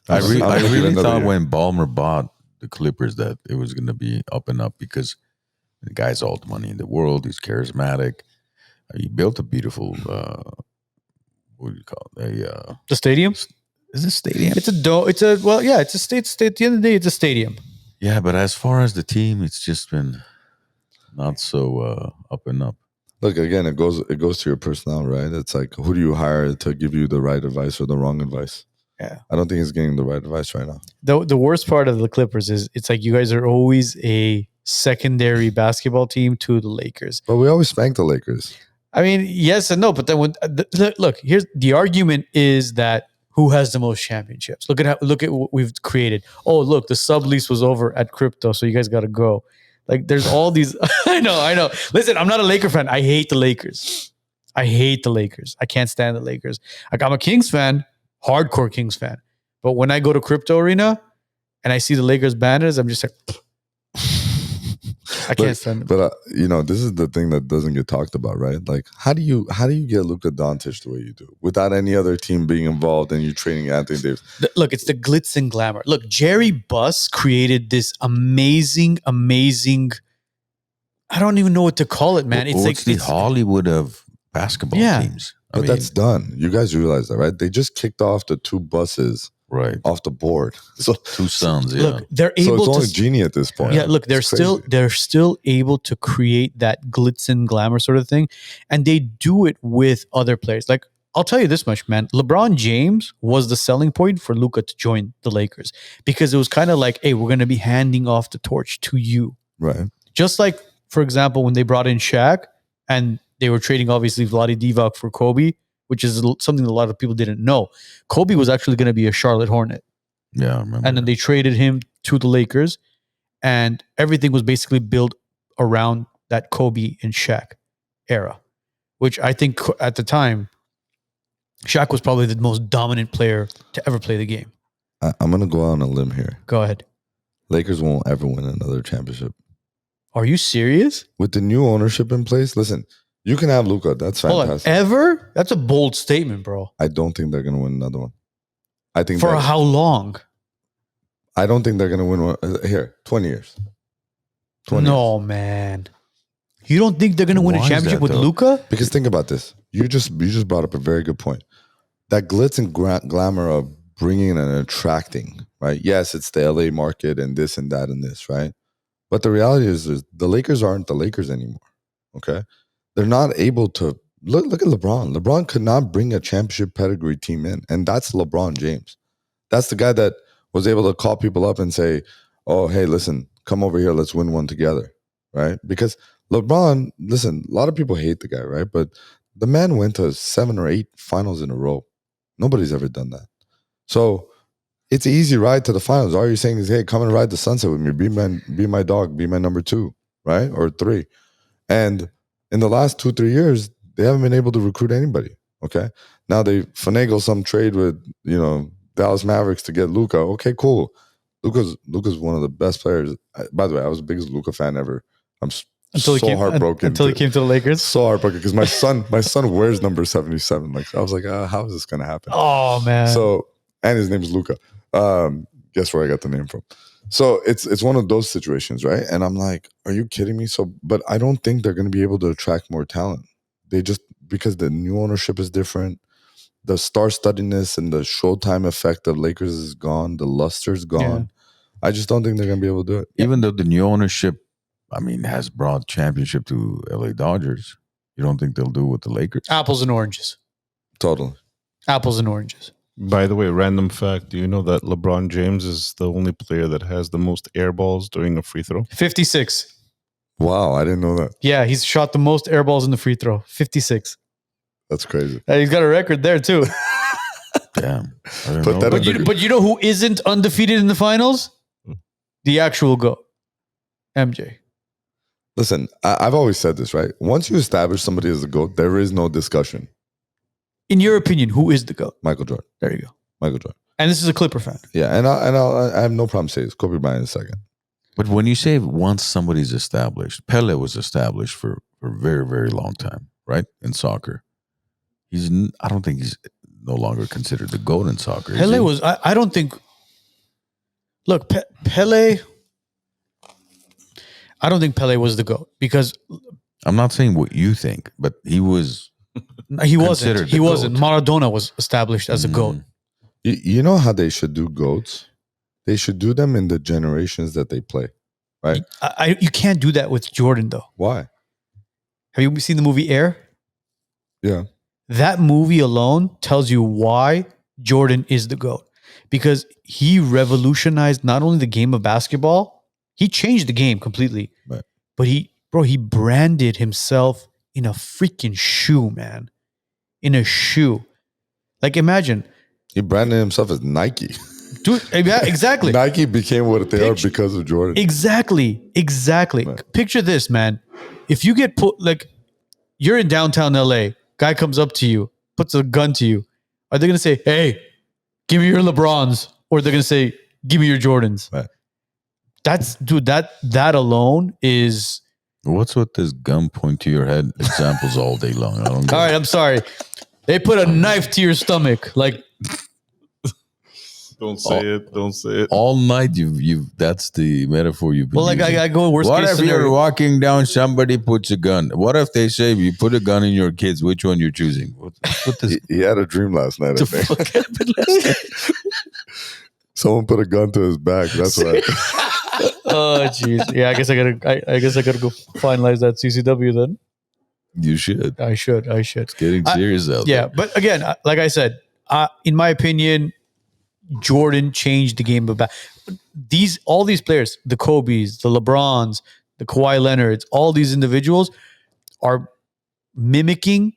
I really thought when Ballmer bought the Clippers that it was going to be up and up because the guy's all the money in the world. He's charismatic. He built a beautiful, what do you call it? The stadium? Is it a stadium? It's a dome. It's a state. At the end of the day, it's a stadium. Yeah, but as far as the team, it's just been not so up and up. Look, again, it goes to your personnel, right? It's like, who do you hire to give you the right advice or the wrong advice? Yeah. I don't think he's getting the right advice right now. The worst part of the Clippers is it's like you guys are always a secondary basketball team to the Lakers. But we always spank the Lakers. I mean, yes and no, but then look, here's the argument is that who has the most championships? Look at what we've created. Oh, look, the sublease was over at crypto, so you guys got to go. Like, there's all these. I know. Listen, I'm not a Laker fan. I hate the Lakers. I can't stand the Lakers. Like, I'm a Kings fan, hardcore Kings fan. But when I go to Crypto Arena and I see the Lakers banners, I'm just like. I can't stand him. But this is the thing that doesn't get talked about, right? Like, how do you get Luka Doncic the way you do without any other team being involved and you training Anthony Davis? Look, it's the glitz and glamour. Look, Jerry Buss created this amazing. I don't even know what to call it, man. It's the Hollywood of basketball teams. But that's done. You guys realize that, right? They just kicked off the 2 buses off the board. So 2 sons, Look, they're able so it's to only Genie at this point. Yeah, look, they're still able to create that glitz and glamour sort of thing, and they do it with other players. Like, I'll tell you this much, man. LeBron James was the selling point for Luka to join the Lakers because it was kind of like, hey, we're going to be handing off the torch to you. Right. Just like, for example, when they brought in Shaq and they were trading, obviously, Vlade Divac for Kobe, which is something a lot of people didn't know. Kobe was actually going to be a Charlotte Hornet. Yeah, I remember. And then they traded him to the Lakers, and everything was basically built around that Kobe and Shaq era, which I think at the time, Shaq was probably the most dominant player to ever play the game. I'm going to go out on a limb here. Go ahead. Lakers won't ever win another championship. Are you serious? With the new ownership in place, listen, you can have Luka. That's fantastic. Hold on. Ever? That's a bold statement, bro. I don't think they're going to win another one. I think for how long? I don't think they're going to win one. Here, 20 years. 20 years. Man. You don't think they're going to win a championship with Luka? Because think about this. You just brought up a very good point. That glitz and glamour of bringing and attracting, right? Yes, it's the LA market and this and that and this, right? But the reality is the Lakers aren't the Lakers anymore, okay? They're not able to look at LeBron. LeBron could not bring a championship pedigree team in, and that's LeBron James. That's the guy that was able to call people up and say, "Oh, hey, listen, come over here, let's win one together," right? Because LeBron, listen, a lot of people hate the guy, right? But the man went to 7 or 8 finals in a row. Nobody's ever done that. So it's an easy ride to the finals. All you're saying is, hey, come and ride the sunset with me. Be my dog. Be my number 2, right? Or 3. And in the last 2-3 years, they haven't been able to recruit anybody. Okay. Now they finagle some trade with, Dallas Mavericks to get Luka. Okay, cool. Luka's one of the best players. By the way, I was the biggest Luka fan ever. I'm heartbroken until he came to the Lakers. So heartbroken because my son wears number 77. Like I was like, how is this gonna happen? Oh man. So and his name's Luka. Guess where I got the name from? So it's one of those situations, right? And I'm like, are you kidding me? So, but I don't think they're gonna be able to attract more talent. They just because the new ownership is different. The star-studdedness and the Showtime effect of Lakers is gone. The luster's gone. Yeah. I just don't think they're going to be able to do it. Even though the new ownership, has brought championship to LA Dodgers, you don't think they'll do it with the Lakers? Apples and oranges. Totally. Apples and oranges. By the way, random fact, do you know that LeBron James is the only player that has the most air balls during a free throw? 56. Wow, I didn't know that. Yeah, he's shot the most air balls in the free throw. 56. That's crazy. He's got a record there too. Damn. But you know who isn't undefeated in the finals? The actual GOAT. MJ. Listen, I've always said this, right? Once you establish somebody as the GOAT, there is no discussion. In your opinion, who is the GOAT? Michael Jordan. There you go. Michael Jordan. And this is a Clipper fan. Yeah, and I have no problem saying this. Kobe Bryant in a second. But when you say once somebody's established, Pele was established for a very, very long time, right? In soccer. I don't think he's no longer considered the GOAT in soccer. Pele was, I don't think, look, Pele, I don't think Pele was the GOAT because. I'm not saying what you think, but he was. He wasn't. He wasn't. Maradona was established as a GOAT. You know how they should do GOATs? They should do them in the generations that they play, right? You can't do that with Jordan, though. Why? Have you seen the movie Air? Yeah. That movie alone tells you why Jordan is the GOAT. Because he revolutionized not only the game of basketball, he changed the game completely. Right. But he branded himself in a freaking shoe, man. In a shoe. Like imagine. He branded himself as Nike. Dude, yeah, exactly. Nike became what they are because of Jordan. Exactly. Right. Picture this, man. If you get put, you're in downtown LA, guy comes up to you, puts a gun to you. Are they going to say, hey, give me your LeBrons? Or they're going to say, give me your Jordans? Right. That alone is. What's with this gun point to your head examples all day long? I don't get All right, I'm sorry. They put a knife to your stomach, like. Don't say it. Don't say it. All night you've that's the metaphor you've been Well, like using. I go worst What case if scenario. you're walking down, somebody puts a gun? What if they say you put a gun in your kids? Which one you're choosing? What this? He had a dream last night, I think. Fuck happened last night? Someone put a gun to his back. That's what Oh jeez. Yeah, I guess I gotta go finalize that CCW then. You should. I should. It's getting serious out Yeah, there. but again, like I said, in my opinion, Jordan changed the game of all these players, the Kobe's, the LeBrons, the Kawhi Leonards, all these individuals are mimicking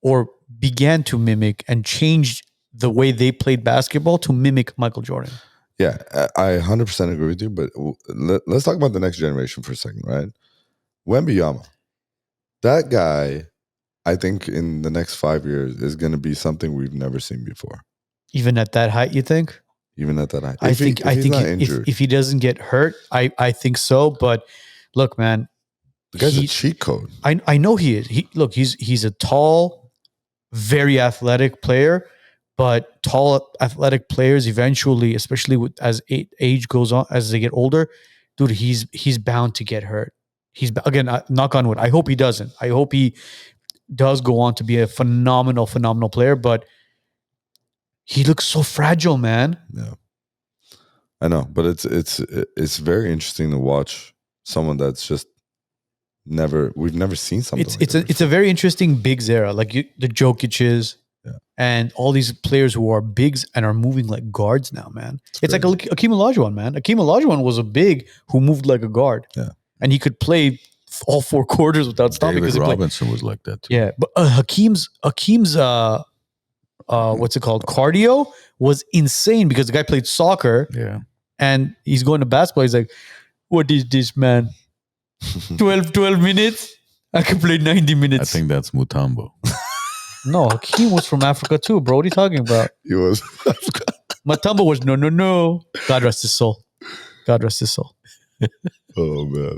or began to mimic and changed the way they played basketball to mimic Michael Jordan. Yeah, I 100% agree with you. But let's talk about the next generation for a second, right? Wemby, that guy, I think in the next 5 years is going to be something we've never seen before. Even at that height, you think? Even at that height. I think if he doesn't get hurt, I think so. But look, man, the guy's a cheat code. I know he is. He's a tall, very athletic player. But tall, athletic players eventually, especially as age goes on, as they get older, dude, he's bound to get hurt. He's again, knock on wood. I hope he doesn't. I hope he does go on to be a phenomenal player. But he looks so fragile, man. Yeah, I know, but it's very interesting to watch someone that's just we've never seen something. It's a very interesting bigs era, like the Jokic's. Yeah. And all these players who are bigs and are moving like guards now, man. It's like Akeem Olajuwon, man. Akeem Olajuwon was a big who moved like a guard. Yeah. And he could play all 4 quarters without stopping. David Robinson was like that too. Yeah. But Hakeem's what's it called? Cardio was insane because the guy played soccer. Yeah. And he's going to basketball. He's like, what is this, man? 12 minutes? I can play 90 minutes. I think that's Mutombo. No, Hakeem was from Africa too, bro. What are you talking about? He was. Matumbo was no. God rest his soul. Oh, man.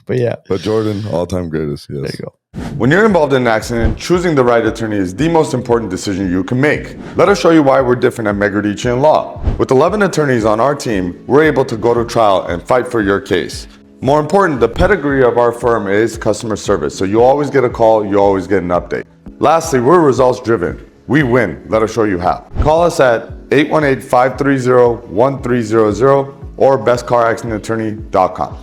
But yeah. But Jordan, all-time greatest. Yes. There you go. When you're involved in an accident, choosing the right attorney is the most important decision you can make. Let us show you why we're different at Megeredchian Law. With 11 attorneys on our team, we're able to go to trial and fight for your case. More important, the pedigree of our firm is customer service, so you always get a call, you always get an update. Lastly, we're results driven. We win. Let us show you how. Call us at 818-530-1300 or bestcaraccidentattorney.com.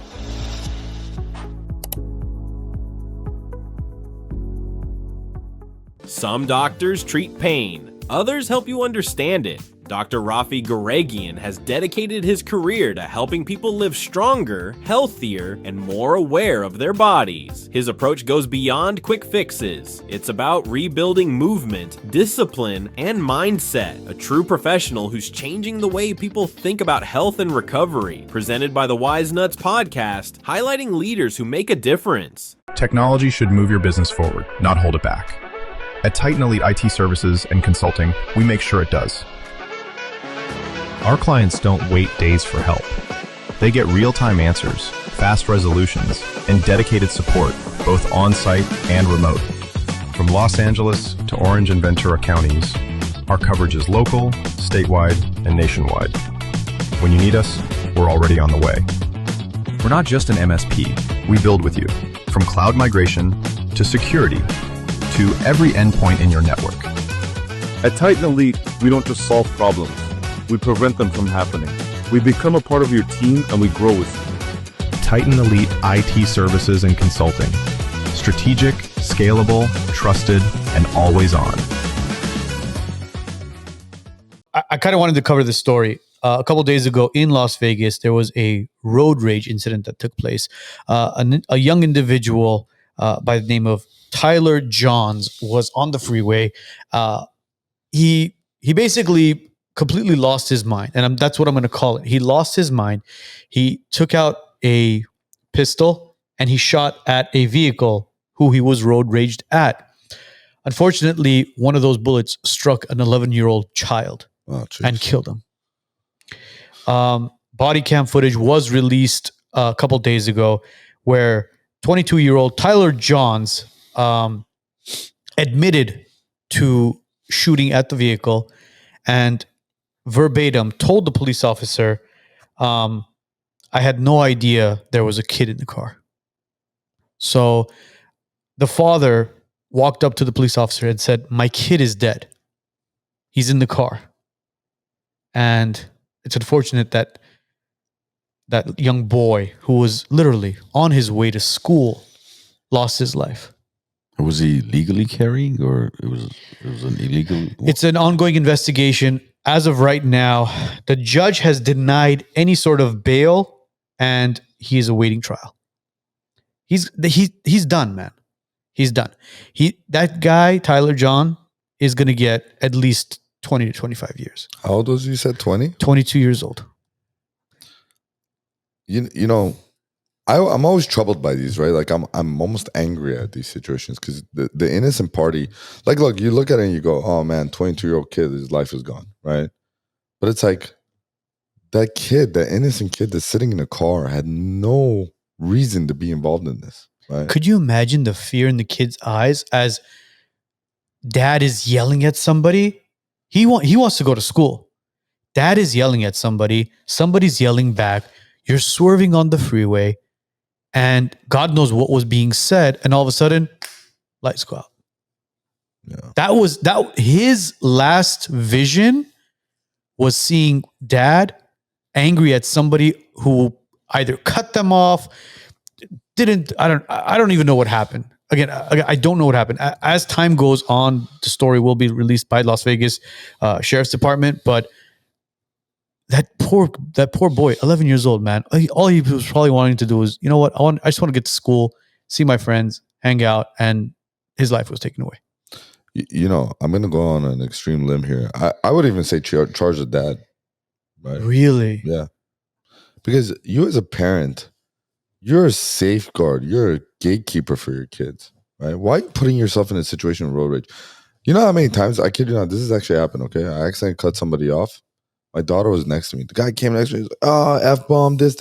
Some doctors treat pain, others help you understand it. Dr. Rafi Gureghian has dedicated his career to helping people live stronger, healthier, and more aware of their bodies. His approach goes beyond quick fixes. It's about rebuilding movement, discipline, and mindset. A true professional who's changing the way people think about health and recovery. Presented by the Wisenuts Podcast, highlighting leaders who make a difference. Technology should move your business forward, not hold it back. At Titan Elite IT Services and Consulting, we make sure it does. Our clients don't wait days for help. They get real-time answers, fast resolutions, and dedicated support, both on-site and remote. From Los Angeles to Orange and Ventura counties, our coverage is local, statewide, and nationwide. When you need us, we're already on the way. We're not just an MSP. We build with you, from cloud migration to security to every endpoint in your network. At Titan Elite, we don't just solve problems. We prevent them from happening. We become a part of your team and we grow with you. Titan Elite IT Services and Consulting. Strategic, scalable, trusted, and always on. I kind of wanted to cover this story. A couple of days ago in Las Vegas, there was a road rage incident that took place. A young individual by the name of Tyler Johns was on the freeway. He basically completely lost his mind, and that's what I'm going to call it. He lost his mind. He took out a pistol and he shot at a vehicle who he was road raged at. Unfortunately, one of those bullets struck an 11-year-old child and killed him. body cam footage was released a couple days ago where 22-year-old Tyler Johns admitted to shooting at the vehicle and verbatim told the police officer, I had no idea there was a kid in the car. So the father walked up to the police officer and said, my kid is dead. He's in the car. And it's unfortunate that that young boy who was literally on his way to school lost his life. Was he legally carrying, or it was an illegal? It's an ongoing investigation. As of right now, the judge has denied any sort of bail, and he is awaiting trial. He's done, man. He's done. That guy, Tyler John, is going to get at least 20 to 25 years. How old was you? Said 20? 22 years old. You know, I'm always troubled by these, right? Like I'm almost angry at these situations because the innocent party, like, look, you look at it and you go, oh man, 22-year-old kid, his life is gone, right? But it's like that kid, that innocent kid that's sitting in a car had no reason to be involved in this, right? Could you imagine the fear in the kid's eyes as dad is yelling at somebody? He wants to go to school. Dad is yelling at somebody. Somebody's yelling back. You're swerving on the freeway. And God knows what was being said. And all of a sudden, lights go out. Yeah. That was his last vision was seeing dad angry at somebody who either cut them off, I don't even know what happened. Again, I don't know what happened. As time goes on, the story will be released by Las Vegas Sheriff's Department. But that poor boy, 11 years old, man. All he was probably wanting to do was, you know what? I just want to get to school, see my friends, hang out, and his life was taken away. You know, I'm going to go on an extreme limb here. I would even say charge the dad. Right? Really? Yeah. Because you as a parent, you're a safeguard. You're a gatekeeper for your kids, right? Why are you putting yourself in a situation of road rage? You know how many times, I kid you not, this has actually happened, okay? I accidentally cut somebody off. My daughter was next to me. The guy came next to me. He was like, oh, F-bomb, this.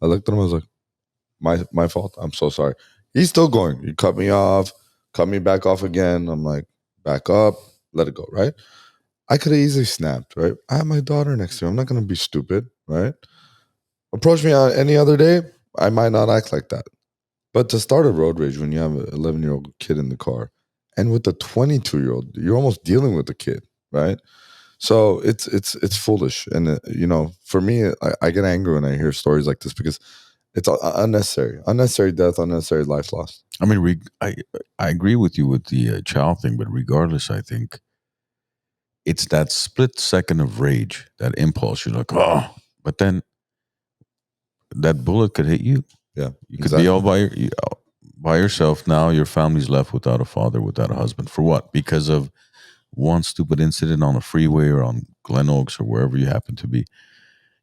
I looked at him. I was like, my fault. I'm so sorry. He's still going. You cut me off, cut me back off again. I'm like, back up, let it go, right? I could have easily snapped, right? I have my daughter next to me. I'm not going to be stupid, right? Approach me on any other day, I might not act like that. But to start a road rage when you have an 11-year-old kid in the car, and with the 22-year-old, you're almost dealing with the kid, right? So it's foolish. And, you know, for me, I get angry when I hear stories like this because it's unnecessary. Unnecessary death, unnecessary life lost. I mean, I agree with you with the child thing, but regardless, I think it's that split second of rage, that impulse. You're like, oh, but then that bullet could hit you. Yeah, you could be all by yourself. Now your family's left without a father, without a husband. For what? Because of one stupid incident on a freeway or on Glenoaks or wherever you happen to be.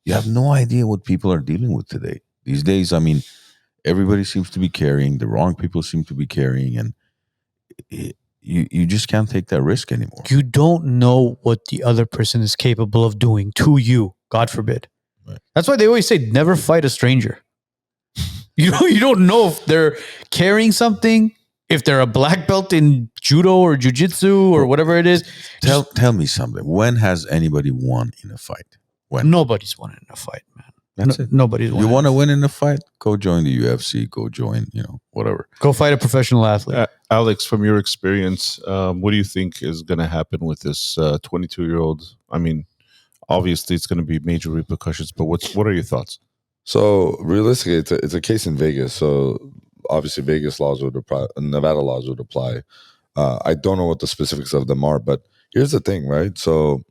You have no idea what people are dealing with today. These days, I mean, everybody seems to be carrying. The wrong people seem to be carrying, and you just can't take that risk anymore. You don't know what the other person is capable of doing to you. God forbid. Right. That's why they always say never fight a stranger. You don't know if they're carrying something, if they're a black belt in judo or jiu-jitsu or whatever it is. Tell me something. When has anybody won in a fight? When? Nobody's won in a fight, man. That's it. Nobody's won. You want to win in a fight? Go join the UFC. Go join, whatever. Go fight a professional athlete. Alex, from your experience, what do you think is going to happen with this 22-year-old? I mean, obviously it's going to be major repercussions, but what are your thoughts? So realistically, it's a case in Vegas. So obviously Vegas laws would apply, Nevada laws would apply. I don't know what the specifics of them are, but here's the thing, right? So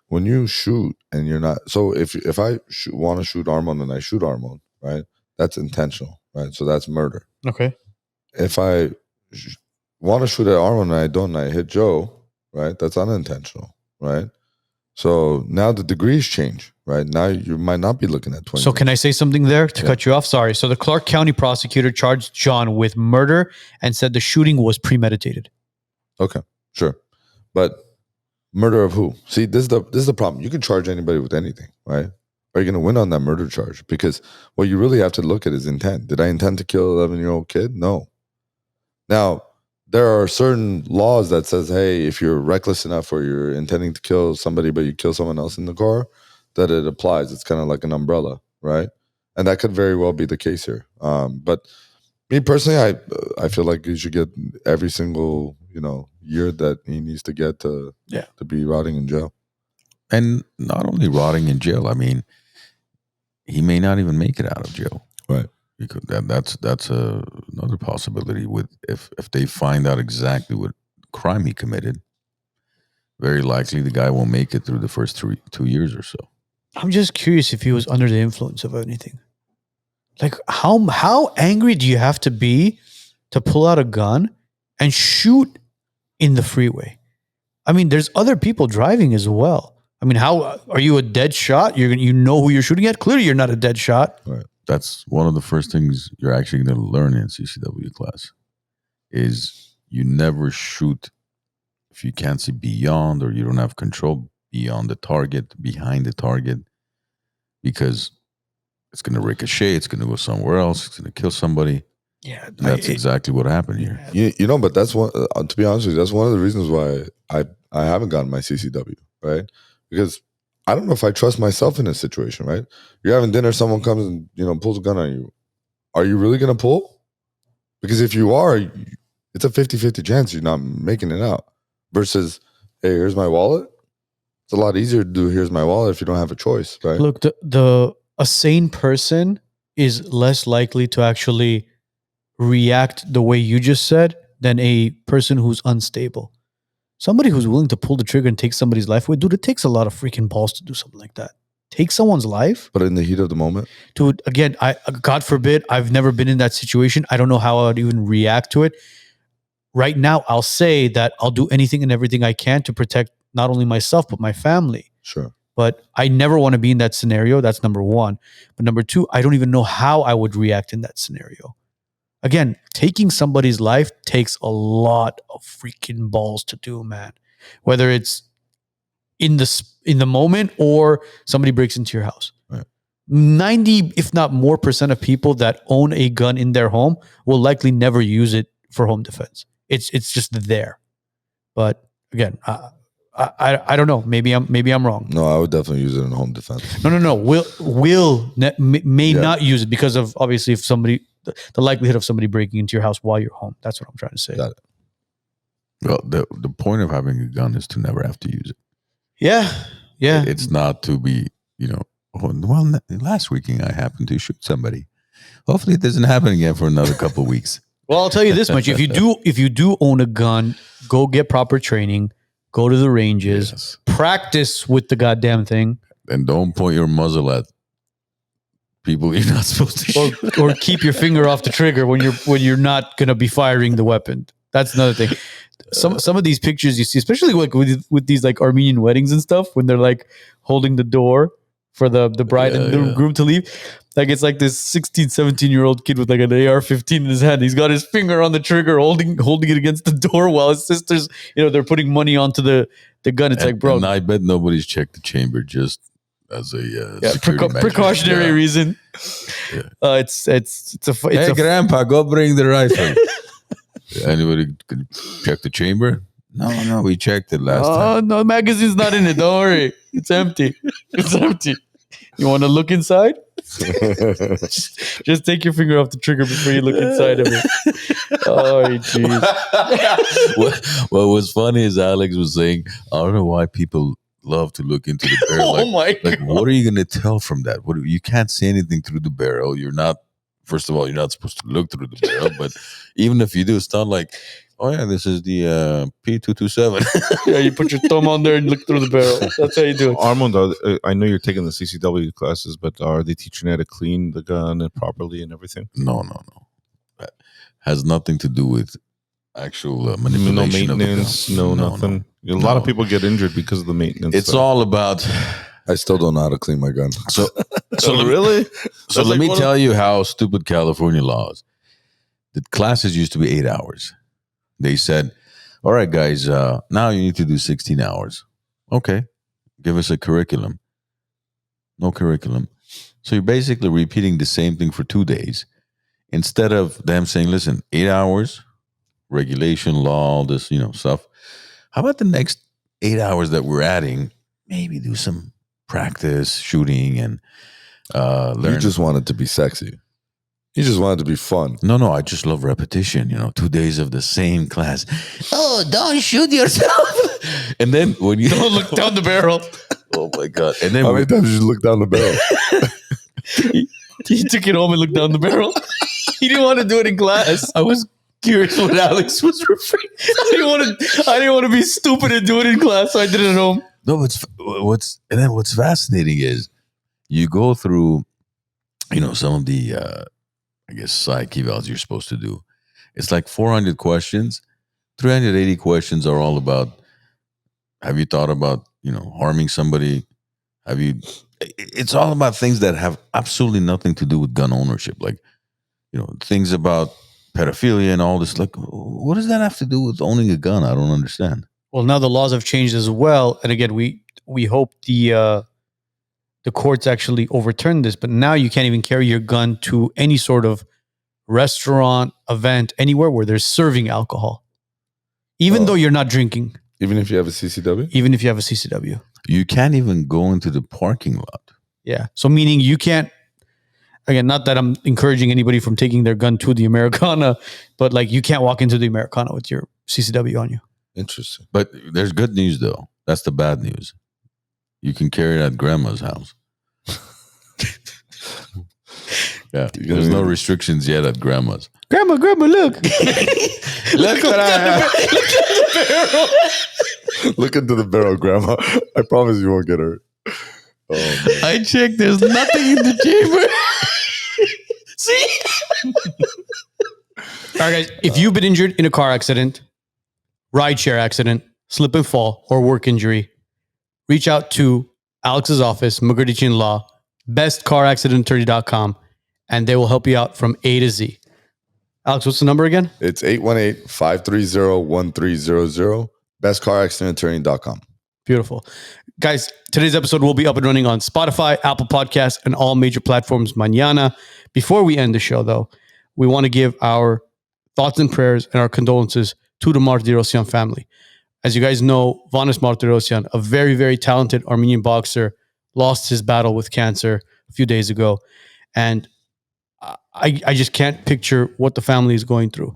when you shoot and you're not, so if I want to shoot Armand and I shoot Armand, right? That's intentional, right? So that's murder. Okay. If I want to shoot at Armand and I don't, and I hit Joe, right? That's unintentional, right? So now the degrees change, right? Now you might not be looking at 20. So can I say something there to cut you off? Sorry. So the Clark County prosecutor charged John with murder and said the shooting was premeditated. Okay, sure. But murder of who? See, this is the problem. You can charge anybody with anything, right? are you going to win on that murder charge? Because what you really have to look at is intent. Did I intend to kill an 11-year-old kid? No. Now, there are certain laws that says, hey, if you're reckless enough or you're intending to kill somebody, but you kill someone else in the car, that it applies. It's kind of like an umbrella, right? And that could very well be the case here. But me personally, I feel like you should get every single, year that he needs to get to be rotting in jail. And not only rotting in jail, I mean, he may not even make it out of jail. Right. Because that's another possibility. With if they find out exactly what crime he committed, very likely the guy won't make it through the first 2 years or so. I'm just curious if he was under the influence of anything. Like how angry do you have to be to pull out a gun and shoot in the freeway? I mean, there's other people driving as well. I mean, how are you a dead shot? You know who you're shooting at? Clearly, you're not a dead shot. Right. That's one of the first things you're actually going to learn in CCW class is you never shoot if you can't see beyond or you don't have control beyond the target, behind the target, because it's going to ricochet, it's going to go somewhere else, it's going to kill somebody. Yeah, and that's exactly what happened here. But that's one. To be honest with you, that's one of the reasons why I haven't gotten my CCW, right? Because I don't know if I trust myself in a situation, right? You're having dinner, someone comes and pulls a gun on you. Are you really going to pull? Because if you are, it's a 50-50 chance you're not making it out. Versus, hey, here's my wallet. It's a lot easier to do here's my wallet if you don't have a choice, right? Look, a sane person is less likely to actually react the way you just said than a person who's unstable. Somebody who's willing to pull the trigger and take somebody's life away, dude, it takes a lot of freaking balls to do something like that. Take someone's life. But in the heat of the moment? Dude, again, God forbid, I've never been in that situation. I don't know how I would even react to it. Right now, I'll say that I'll do anything and everything I can to protect not only myself, but my family. Sure. But I never want to be in that scenario. That's number one. But number two, I don't even know how I would react in that scenario. Again, taking somebody's life takes a lot of freaking balls to do, man. Whether it's in the moment or somebody breaks into your house. Right. 90, if not more % of people that own a gun in their home will likely never use it for home defense. It's just there. But again, I don't know. Maybe I'm wrong. No, I would definitely use it in home defense. No. May not use it because of obviously if somebody, the likelihood of somebody breaking into your house while you're home. That's what I'm trying to say. Got it. Well, the point of having a gun is to never have to use it. Yeah. It's not to be, well, last weekend I happened to shoot somebody. Hopefully it doesn't happen again for another couple of weeks. Well, I'll tell you this much. If you do own a gun, go get proper training, go to the ranges, practice with the goddamn thing. And don't point your muzzle at people you're not supposed to shoot. Or keep your finger off the trigger when you're not going to be firing the weapon. That's another thing. Some of these pictures you see, especially like with these like Armenian weddings and stuff, when they're like holding the door for the bride and the groom to leave. Like it's like this 16, 17-year-old kid with like an AR-15 in his hand. He's got his finger on the trigger, holding it against the door while his sisters, they're putting money onto the gun. It's like, bro. And I bet nobody's checked the chamber just as a precautionary reason. Yeah. Hey, Grandpa, go bring the rifle. Anybody could check the chamber? No, we checked it last time. Oh, no, magazine's not in it. Don't worry. It's empty. It's empty. You want to look inside? Just take your finger off the trigger before you look inside of it. Oh, jeez. What was funny is Alex was saying, I don't know why people love to look into the barrel. My God. Like, what are you going to tell from that? You can't see anything through the barrel. First of all, you're not supposed to look through the barrel, but even if you do, it's not like, oh yeah, this is the P227. Yeah, you put your thumb on there and look through the barrel. That's how you do it. Armand, I know you're taking the CCW classes, but are they teaching you how to clean the gun properly and everything? No. That has nothing to do with actual manipulation. No maintenance, nothing. A lot of people get injured because of the maintenance. It's all about... I still don't know how to clean my gun. So really? So let me tell you how stupid California law is. The classes used to be 8 hours. They said, all right, guys, now you need to do 16 hours. Okay. Give us a curriculum. no curriculum. So you're basically repeating the same thing for 2 days. Instead of them saying, listen, 8 hours, regulation, law, all this, stuff. How about the next 8 hours that we're adding? Maybe do some practice shooting and learn. You just want it to be sexy. You just want it to be fun. No, I just love repetition. 2 days of the same class. Oh, don't shoot yourself. And then when you Don't look down the barrel. oh my God. And then How many times did you look down the barrel? He took it home and looked down the barrel. He didn't want to do it in class. I was curious what Alex was referring. I didn't want to be stupid and do it in class, so I did it at home. No, what's fascinating is you go through, some of the, I guess, psych evals you're supposed to do. It's like 400 questions. 380 questions are all about, have you thought about, harming somebody? It's all about things that have absolutely nothing to do with gun ownership. Like, things about pedophilia and all this. Like, what does that have to do with owning a gun? I don't understand. Well, now the laws have changed as well. And again, we hope the courts actually overturn this, but now you can't even carry your gun to any sort of restaurant, event, anywhere where they're serving alcohol. Even though you're not drinking. Even if you have a CCW? Even if you have a CCW. You can't even go into the parking lot. Yeah. So meaning you can't, again, not that I'm encouraging anybody from taking their gun to the Americana, but like you can't walk into the Americana with your CCW on you. Interesting. But there's good news, though. That's the bad news. You can carry it at grandma's house. Yeah, there's no restrictions yet at grandma's. Grandma, look. Look what I have. Look into the barrel, Grandma. I promise you won't get hurt. Oh, man. I checked. There's nothing in the chamber. See? All right, guys. If you've been injured in a car accident, rideshare accident, slip and fall, or work injury, reach out to Alex's office, Megeredchian Law, bestcaraccidentattorney.com, and they will help you out from A to Z. Alex, what's the number again? It's 818-530-1300, bestcaraccidentattorney.com. Beautiful. Guys, today's episode will be up and running on Spotify, Apple Podcasts, and all major platforms mañana. Before we end the show, though, we want to give our thoughts and prayers and our condolences to the Martirosyan family. As you guys know, Vanes Martirosyan, a very, very talented Armenian boxer, lost his battle with cancer a few days ago. And I just can't picture what the family is going through.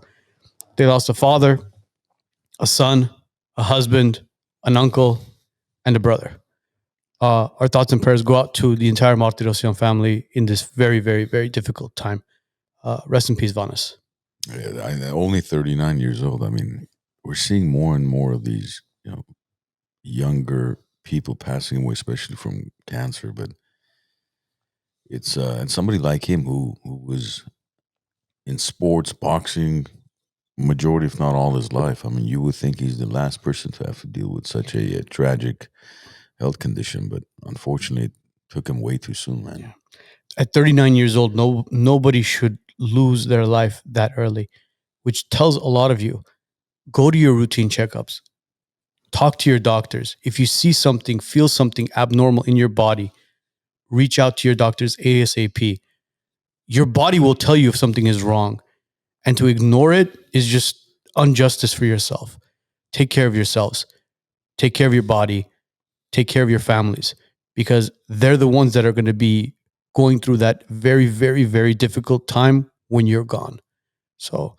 They lost a father, a son, a husband, an uncle, and a brother. Our thoughts and prayers go out to the entire Martirosyan family in this very, very, very difficult time. Rest in peace, Vanes. Yeah, only 39 years old. I mean, we're seeing more and more of these, younger people passing away, especially from cancer. But it's and somebody like him who was in sports, boxing, majority, if not all his life. I mean, you would think he's the last person to have to deal with such a tragic health condition, but unfortunately, it took him way too soon, man. Yeah. At 39 years old, nobody should lose their life that early, which tells a lot of you. Go to your routine checkups. Talk to your doctors. If you see something, feel something abnormal in your body, reach out to your doctors ASAP. Your body will tell you if something is wrong. And to ignore it is just injustice for yourself. Take care of yourselves. Take care of your body. Take care of your families, because they're the ones that are going to be going through that very, very, very difficult time when you're gone. So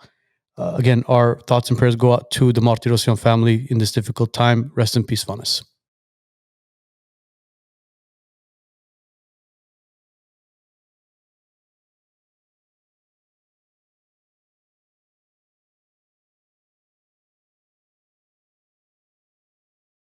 again, our thoughts and prayers go out to the Martirosyan family in this difficult time. Rest in peace, Vanes.